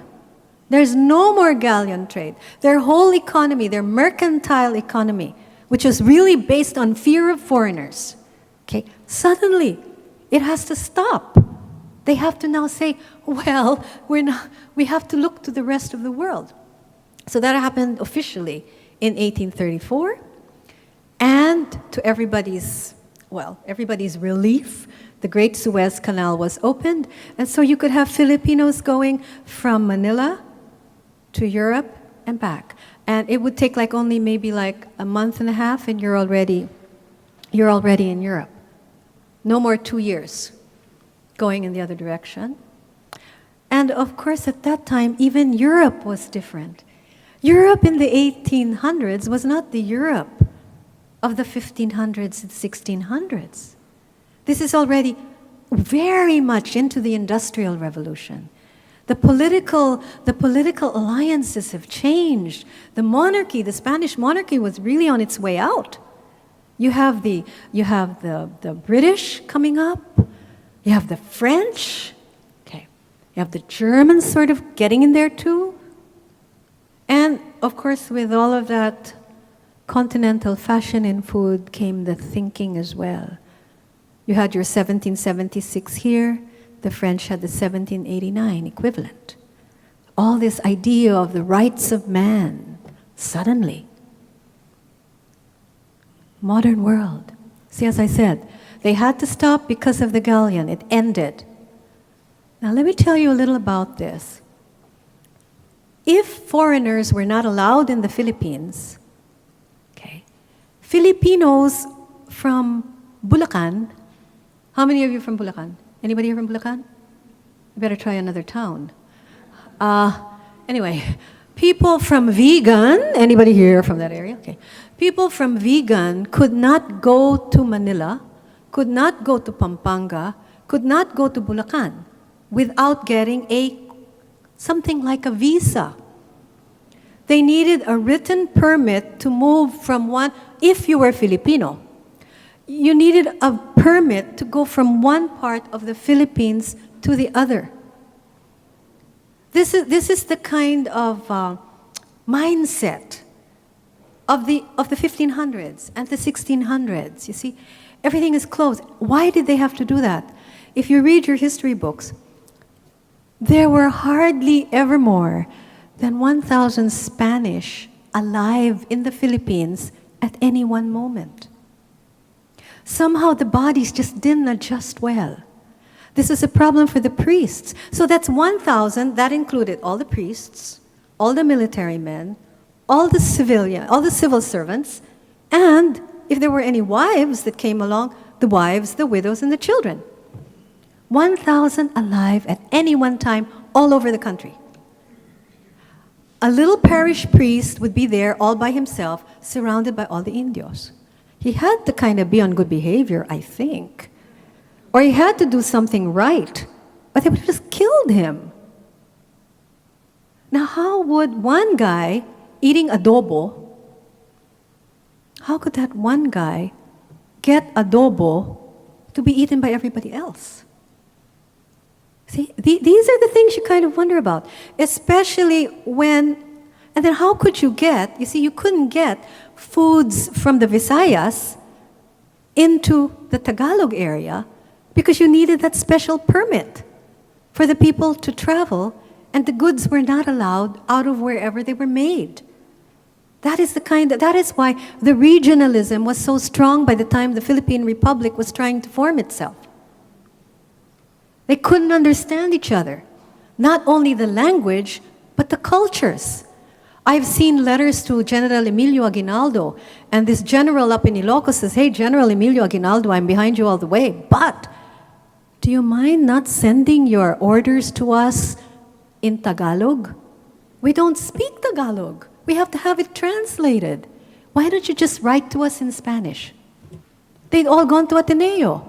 There's no more galleon trade. Their whole economy, their mercantile economy, which was really based on fear of foreigners, okay, suddenly it has to stop. They have to now say, well, we have to look to the rest of the world. So that happened officially in 1834. And to everybody's relief, the Great Suez Canal was opened. And so you could have Filipinos going from Manila to Europe and back. And it would take maybe a month and a half, and you're already in Europe. No more 2 years going in the other direction. And of course, at that time, even Europe was different. Europe in the 1800s was not the Europe of the 1500s and 1600s. This is already very much into the Industrial Revolution. The political alliances have changed. The monarchy, the Spanish monarchy, was really on its way out. You have the British coming up. You have the French. Okay. You have the Germans sort of getting in there too. And of course, with all of that continental fashion in food came the thinking as well. You had your 1776 here. The French had the 1789 equivalent. All this idea of the rights of man, suddenly. Modern world. See, as I said, they had to stop because of the galleon. It ended. Now let me tell you a little about this. If foreigners were not allowed in the Philippines, okay, Filipinos from Bulacan, how many of you from Bulacan? Anybody here from Bulacan? You better try another town. Anyway, people from Vigan, anybody here from that area? Okay. People from Vigan could not go to Manila, could not go to Pampanga, could not go to Bulacan without getting something like a visa. They needed a written permit to move from one, if you were Filipino, you needed a permit to go from one part of the Philippines to the other. This is the kind of mindset of the 1500s and the 1600s. You see, everything is closed. Why did they have to do that? If you read your history books, there were hardly ever more than 1,000 Spanish alive in the Philippines at any one moment. Somehow the bodies just didn't adjust well. This is a problem for the priests. So that's 1,000. That included all the priests, all the military men, all the civil servants, and if there were any wives that came along, the wives, the widows, and the children. 1,000 alive at any one time all over the country. A little parish priest would be there all by himself, surrounded by all the Indios. He had to kind of be on good behavior, I think. Or he had to do something right, but they would have just killed him. Now, how would one guy eating adobo, how could that one guy get adobo to be eaten by everybody else? See, these are the things you kind of wonder about, especially when, and then how could you get, you see, you couldn't get foods from the Visayas into the Tagalog area because you needed that special permit for the people to travel, and the goods were not allowed out of wherever they were made. That is why the regionalism was so strong by the time the Philippine Republic was trying to form itself. They couldn't understand each other. Not only the language, but the cultures. I've seen letters to General Emilio Aguinaldo, and this general up in Ilocos says, "Hey, General Emilio Aguinaldo, I'm behind you all the way, but do you mind not sending your orders to us in Tagalog? We don't speak Tagalog. We have to have it translated. Why don't you just write to us in Spanish?" They'd all gone to Ateneo.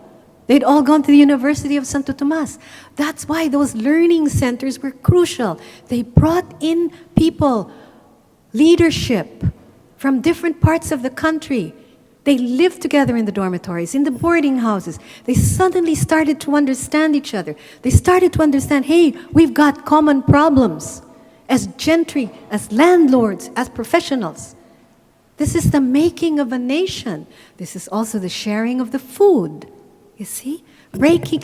They'd all gone to the University of Santo Tomas. That's why those learning centers were crucial. They brought in people, leadership from different parts of the country. They lived together in the dormitories, in the boarding houses. They suddenly started to understand each other. They started to understand, hey, we've got common problems as gentry, as landlords, as professionals. This is the making of a nation. This is also the sharing of the food. You see? Breaking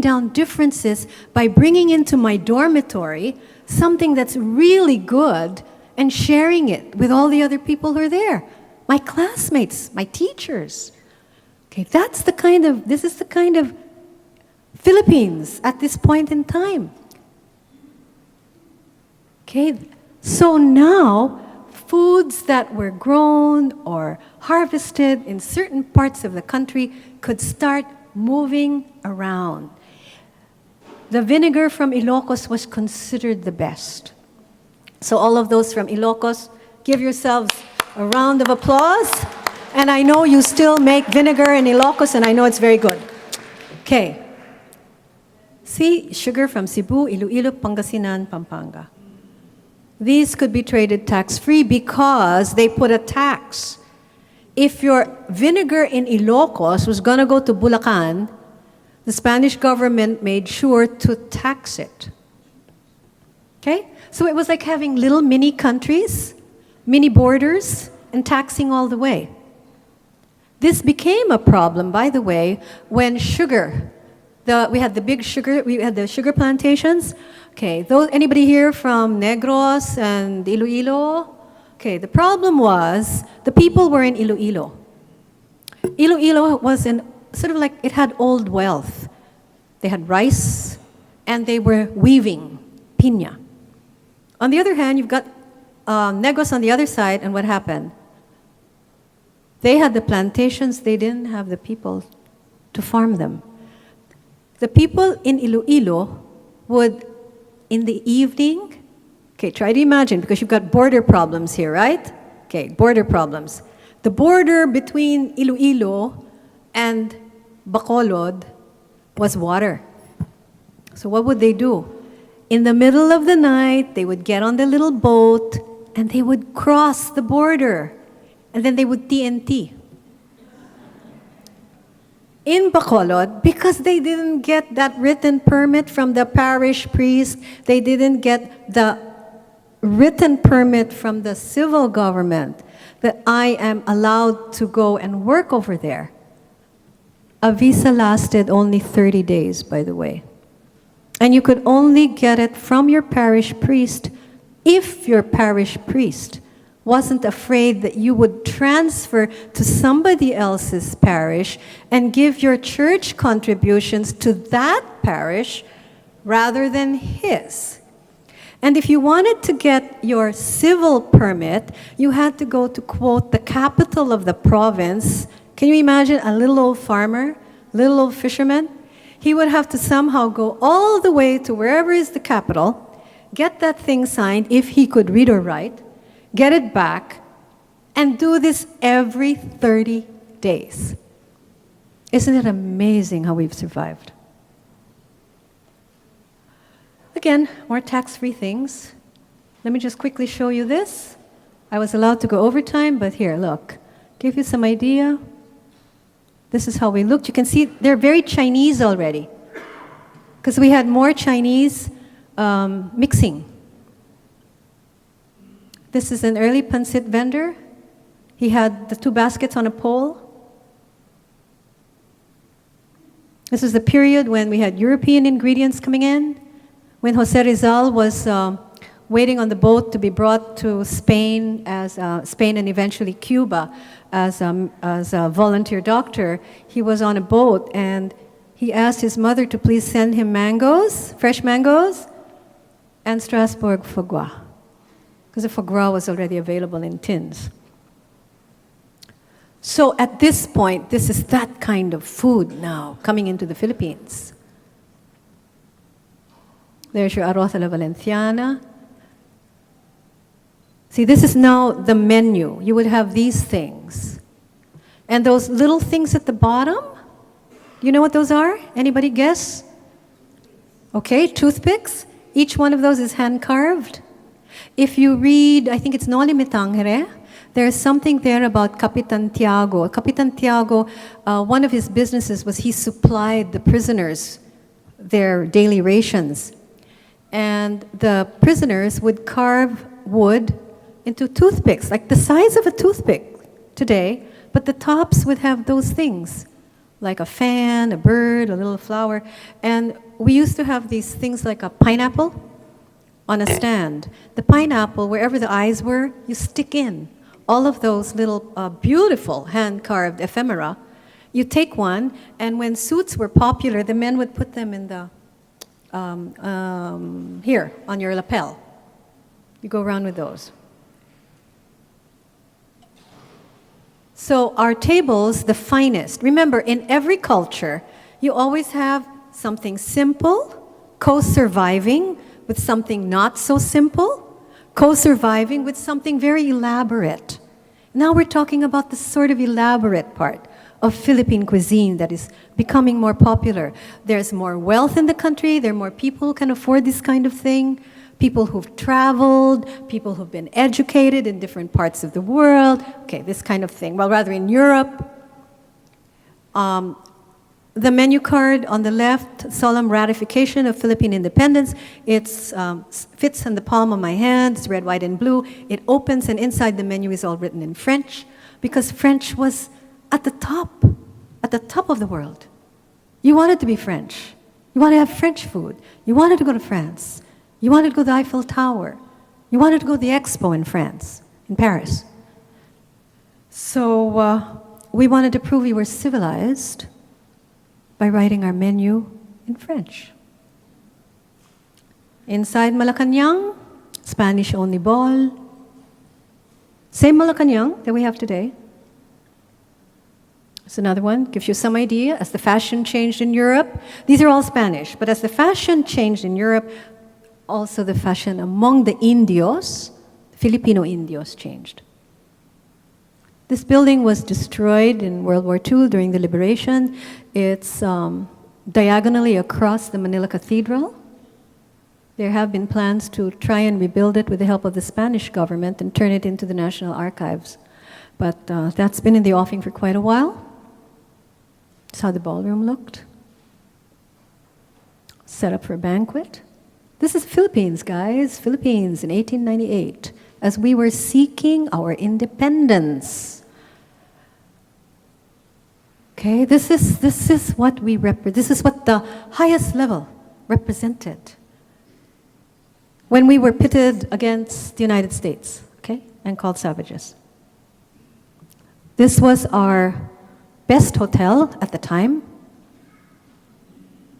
down differences by bringing into my dormitory something that's really good and sharing it with all the other people who are there. My classmates, my teachers. Okay, this is the kind of Philippines at this point in time. Okay, so now foods that were grown or harvested in certain parts of the country could start moving around. The vinegar from Ilocos was considered the best. So all of those from Ilocos, give yourselves a round of applause. And I know you still make vinegar in Ilocos, and I know it's very good. Okay. See, sugar from Cebu, Iloilo, Pangasinan, Pampanga. These could be traded tax-free because they put a tax. If your vinegar in Ilocos was going to go to Bulacan, the Spanish government made sure to tax it. Okay? So it was like having little mini countries, mini borders, and taxing all the way. This became a problem, by the way, when sugar, we had the sugar plantations. Okay, anybody here from Negros and Iloilo? Okay, the problem was the people were in Iloilo. Iloilo was sort of like, it had old wealth. They had rice, and they were weaving, piña. On the other hand, you've got Negros on the other side, and what happened? They had the plantations, they didn't have the people to farm them. The people in Iloilo would, in the evening, okay, try to imagine, because you've got border problems here, right? Okay, border problems. The border between Iloilo and Bacolod was water. So what would they do? In the middle of the night, they would get on the little boat and they would cross the border. And then they would TNT. In Bacolod, because they didn't get that written permit from the parish priest, they didn't get the written permit from the civil government that I am allowed to go and work over there. A visa lasted only 30 days, by the way. And you could only get it from your parish priest if your parish priest wasn't afraid that you would transfer to somebody else's parish and give your church contributions to that parish rather than his. And if you wanted to get your civil permit, you had to go to, quote, the capital of the province. Can you imagine a little old farmer, little old fisherman? He would have to somehow go all the way to wherever is the capital, get that thing signed if he could read or write, get it back, and do this every 30 days. Isn't it amazing how we've survived? Again, more tax-free things. Let me just quickly show you this. I was allowed to go overtime, but here, look. Give you some idea. This is how we looked. You can see they're very Chinese already, because we had more Chinese mixing. This is an early pancit vendor. He had the 2 baskets on a pole. This is the period when we had European ingredients coming in, when Jose Rizal was waiting on the boat to be brought to Spain, Spain and eventually Cuba as a volunteer doctor. He was on a boat and he asked his mother to please send him mangoes, fresh mangoes, and Strasbourg foie gras, because the foie gras was already available in tins. So at this point, this is that kind of food now coming into the Philippines. There's your arroz a la valenciana. See, this is now the menu. You would have these things. And those little things at the bottom, you know what those are? Anybody guess? Okay, toothpicks. Each one of those is hand-carved. If you read, I think it's Noli Me Tangere, there's something there about Capitan Tiago. Capitan Tiago, one of his businesses was he supplied the prisoners their daily rations. And the prisoners would carve wood into toothpicks, like the size of a toothpick today, but the tops would have those things, like a fan, a bird, a little flower. And we used to have these things like a pineapple on a stand. The pineapple, wherever the eyes were, you stick in all of those little beautiful hand-carved ephemera. You take one, and when suits were popular, the men would put them in the here on your lapel. You go around with those. So our tables, the finest. Remember, in every culture, you always have something simple, co-surviving with something not so simple, co-surviving with something very elaborate. Now we're talking about the sort of elaborate part of Philippine cuisine that is becoming more popular. There's more wealth in the country, there are more people who can afford this kind of thing, people who've traveled, people who've been educated in different parts of the world, okay, this kind of thing. Well, rather in Europe. The menu card on the left, solemn ratification of Philippine independence. It fits in the palm of my hand. It's red, white, and blue. It opens, and inside the menu is all written in French, because French was at the top of the world. You wanted to be French. You wanted to have French food. You wanted to go to France. You wanted to go to the Eiffel Tower. You wanted to go to the Expo in France, in Paris. So we wanted to prove we were civilized by writing our menu in French. Inside Malacanang, Spanish-only ball. Same Malacanang that we have today. It's another one, gives you some idea. As the fashion changed in Europe, these are all Spanish, but as the fashion changed in Europe, also the fashion among the Indios, Filipino Indios, changed. This building was destroyed in World War II during the liberation. It's diagonally across the Manila Cathedral. There have been plans to try and rebuild it with the help of the Spanish government and turn it into the National Archives. But that's been in the offing for quite a while. That's how the ballroom looked. Set up for a banquet. This is Philippines, guys. Philippines in 1898, as we were seeking our independence. Okay, this is what we represent. This is what the highest level represented when we were pitted against the United States. Okay, and called savages. This was our best hotel at the time.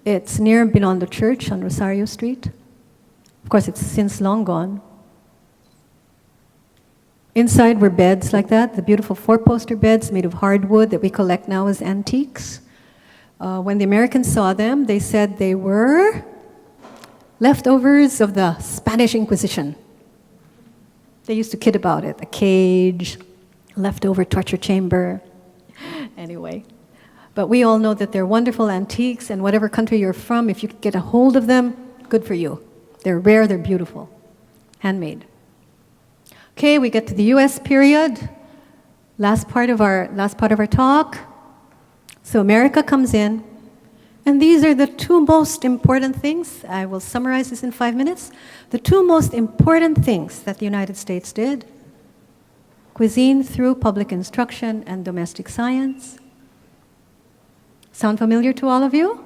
It's near Binondo Church on Rosario Street. Of course, it's since long gone. Inside were beds like that, the beautiful four-poster beds made of hardwood that we collect now as antiques. When the Americans saw them, they said they were leftovers of the Spanish Inquisition. They used to kid about it, a cage, leftover torture chamber. Anyway, but we all know that they're wonderful antiques, and whatever country you're from, if you could get a hold of them, good for you. They're rare, they're beautiful, handmade. Okay, we get to the U.S. period, last part of our talk. So America comes in, and these are the two most important things. I will summarize this in 5 minutes. The two most important things that the United States did: cuisine through public instruction and domestic science. Sound familiar to all of you?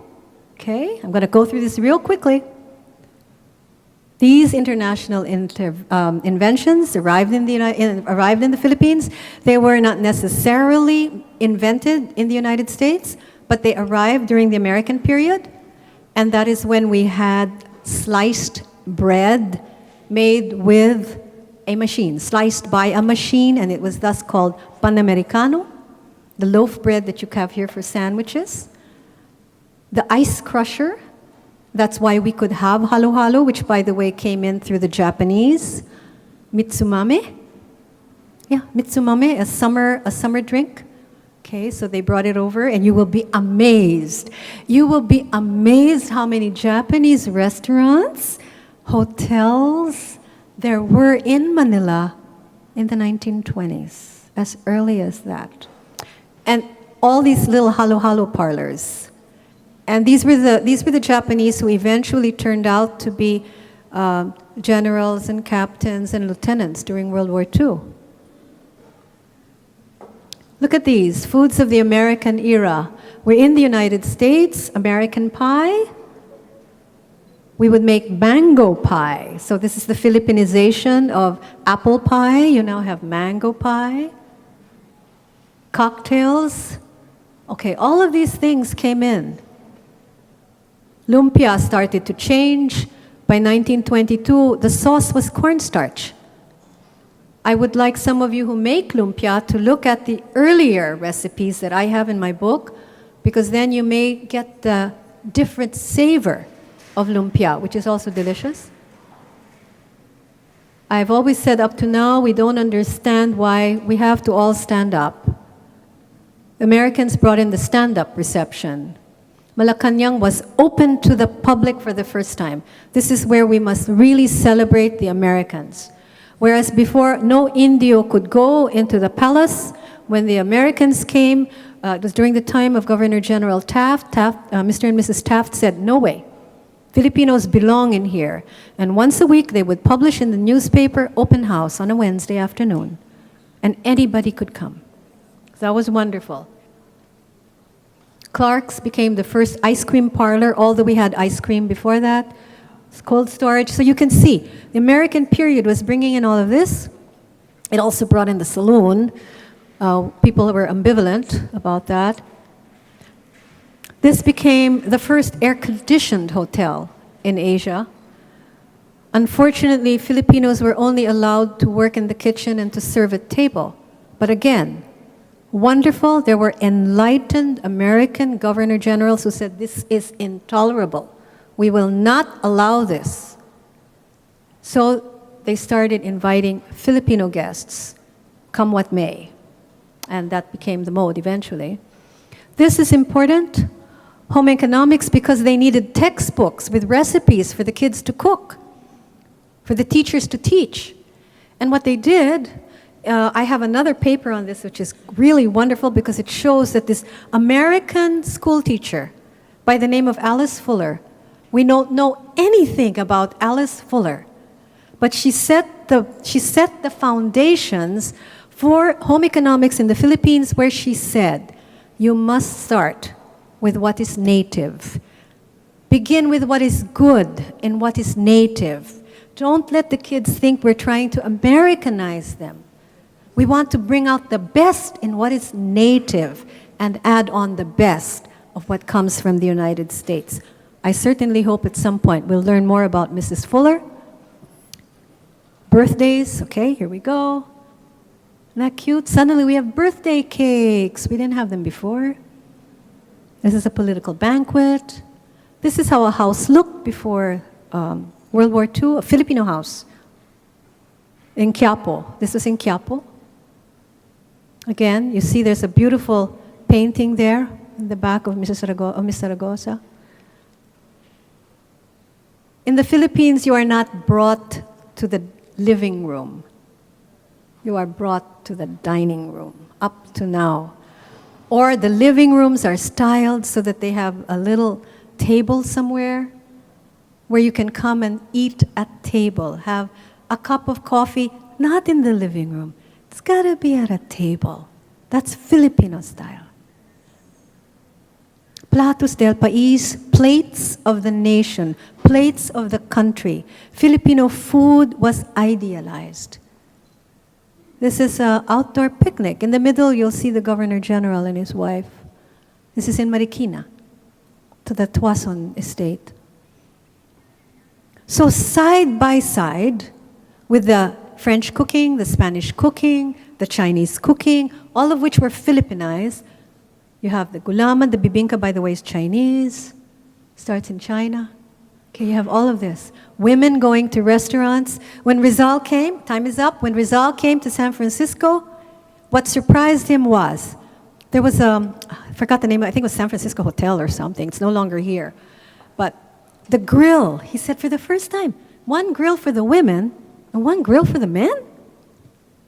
Okay, I'm going to go through this real quickly. These international inventions arrived in the Philippines. They were not necessarily invented in the United States, but they arrived during the American period. And that is when we had sliced bread made with a machine, sliced by a machine, and it was thus called Panamericano, the loaf bread that you have here for sandwiches. The ice crusher. That's why we could have halo-halo, which, by the way, came in through the Japanese. Mitsumame. Yeah, mitsumame, a summer drink. Okay, so they brought it over, and you will be amazed. You will be amazed how many Japanese restaurants, hotels there were in Manila in the 1920s, as early as that. And all these little halo-halo parlors. And these were the Japanese who eventually turned out to be generals and captains and lieutenants during World War II. Look at these, foods of the American era. We're in the United States, American pie. We would make mango pie. So this is the Filipinization of apple pie. You now have mango pie. Cocktails. Okay, all of these things came in. Lumpia started to change. By 1922, the sauce was cornstarch. I would like some of you who make lumpia to look at the earlier recipes that I have in my book, because then you may get the different savor of lumpia, which is also delicious. I've always said up to now, we don't understand why we have to all stand up. Americans brought in the stand-up reception. Malacanang was open to the public for the first time. This is where we must really celebrate the Americans. Whereas before, no Indio could go into the palace. When the Americans came, it was during the time of Governor General Taft. Mr. and Mrs. Taft said, no way. Filipinos belong in here. And once a week, they would publish in the newspaper, open house on a Wednesday afternoon. And anybody could come. That was wonderful. Clark's became the first ice cream parlor, although we had ice cream before that. It's cold storage. So you can see, the American period was bringing in all of this. It also brought in the saloon. People were ambivalent about that. This became the first air-conditioned hotel in Asia. Unfortunately, Filipinos were only allowed to work in the kitchen and to serve at table. But again, wonderful. There were enlightened American governor generals who said, this is intolerable. We will not allow this. So they started inviting Filipino guests, come what may. And that became the mode eventually. This is important. Home economics, because they needed textbooks with recipes for the kids to cook, for the teachers to teach. And what they did, I have another paper on this, which is really wonderful because it shows that this American school teacher by the name of Alice Fuller, we don't know anything about Alice Fuller, but she set the foundations for home economics in the Philippines, where she said, you must start with what is native. Begin with what is good and what is native. Don't let the kids think we're trying to Americanize them. We want to bring out the best in what is native and add on the best of what comes from the United States. I certainly hope at some point we'll learn more about Mrs. Fuller. Birthdays, okay, here we go. Isn't that cute? Suddenly we have birthday cakes. We didn't have them before. This is a political banquet. This is how a house looked before World War II, a Filipino house in Quiapo. This was in Quiapo. Again, you see there's a beautiful painting there in the back of Miss Zaragoza. In the Philippines, you are not brought to the living room. You are brought to the dining room, up to now. Or the living rooms are styled so that they have a little table somewhere where you can come and eat at table, have a cup of coffee, not in the living room. It's got to be at a table. That's Filipino style. Platos del país, plates of the nation, plates of the country. Filipino food was idealized. This is an outdoor picnic. In the middle, you'll see the Governor General and his wife. This is in Marikina, to the Tuason estate. So side by side, with the French cooking, the Spanish cooking, the Chinese cooking, all of which were Filipinized, you have the gulaman, the bibingka, by the way, is Chinese, starts in China. Okay, you have all of this. Women going to restaurants. When Rizal came, time is up, when Rizal came to San Francisco, what surprised him was, there was I forgot the name, I think it was San Francisco Hotel or something, it's no longer here. But the grill, he said for the first time, one grill for the women and one grill for the men?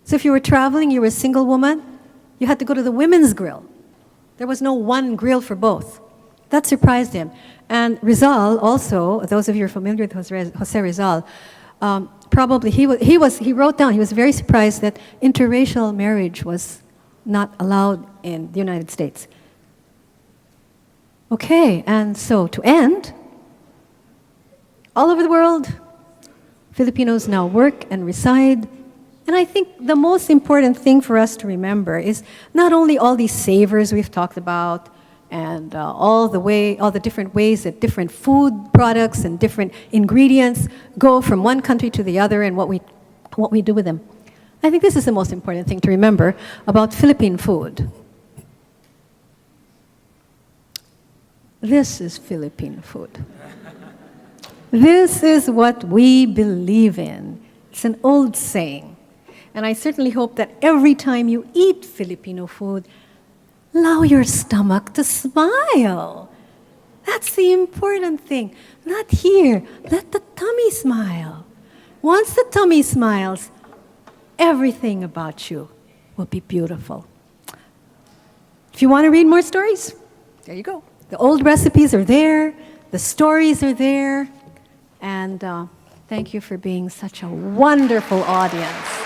So if you were traveling, you were a single woman, you had to go to the women's grill. There was no one grill for both. That surprised him. And Rizal also, those of you who are familiar with Jose Rizal, probably he wrote down, he was very surprised that interracial marriage was not allowed in the United States. Okay, and so to end, all over the world, Filipinos now work and reside. And I think the most important thing for us to remember is not only all these savors we've talked about and all the different ways that different food products and different ingredients go from one country to the other and what we do with them. I think this is the most important thing to remember about Philippine food. This is Philippine food. This is what we believe in. It's an old saying. And I certainly hope that every time you eat Filipino food, allow your stomach to smile. That's the important thing. Not here. Let the tummy smile. Once the tummy smiles, everything about you will be beautiful. If you want to read more stories, there you go. The old recipes are there. The stories are there. And thank you for being such a wonderful audience.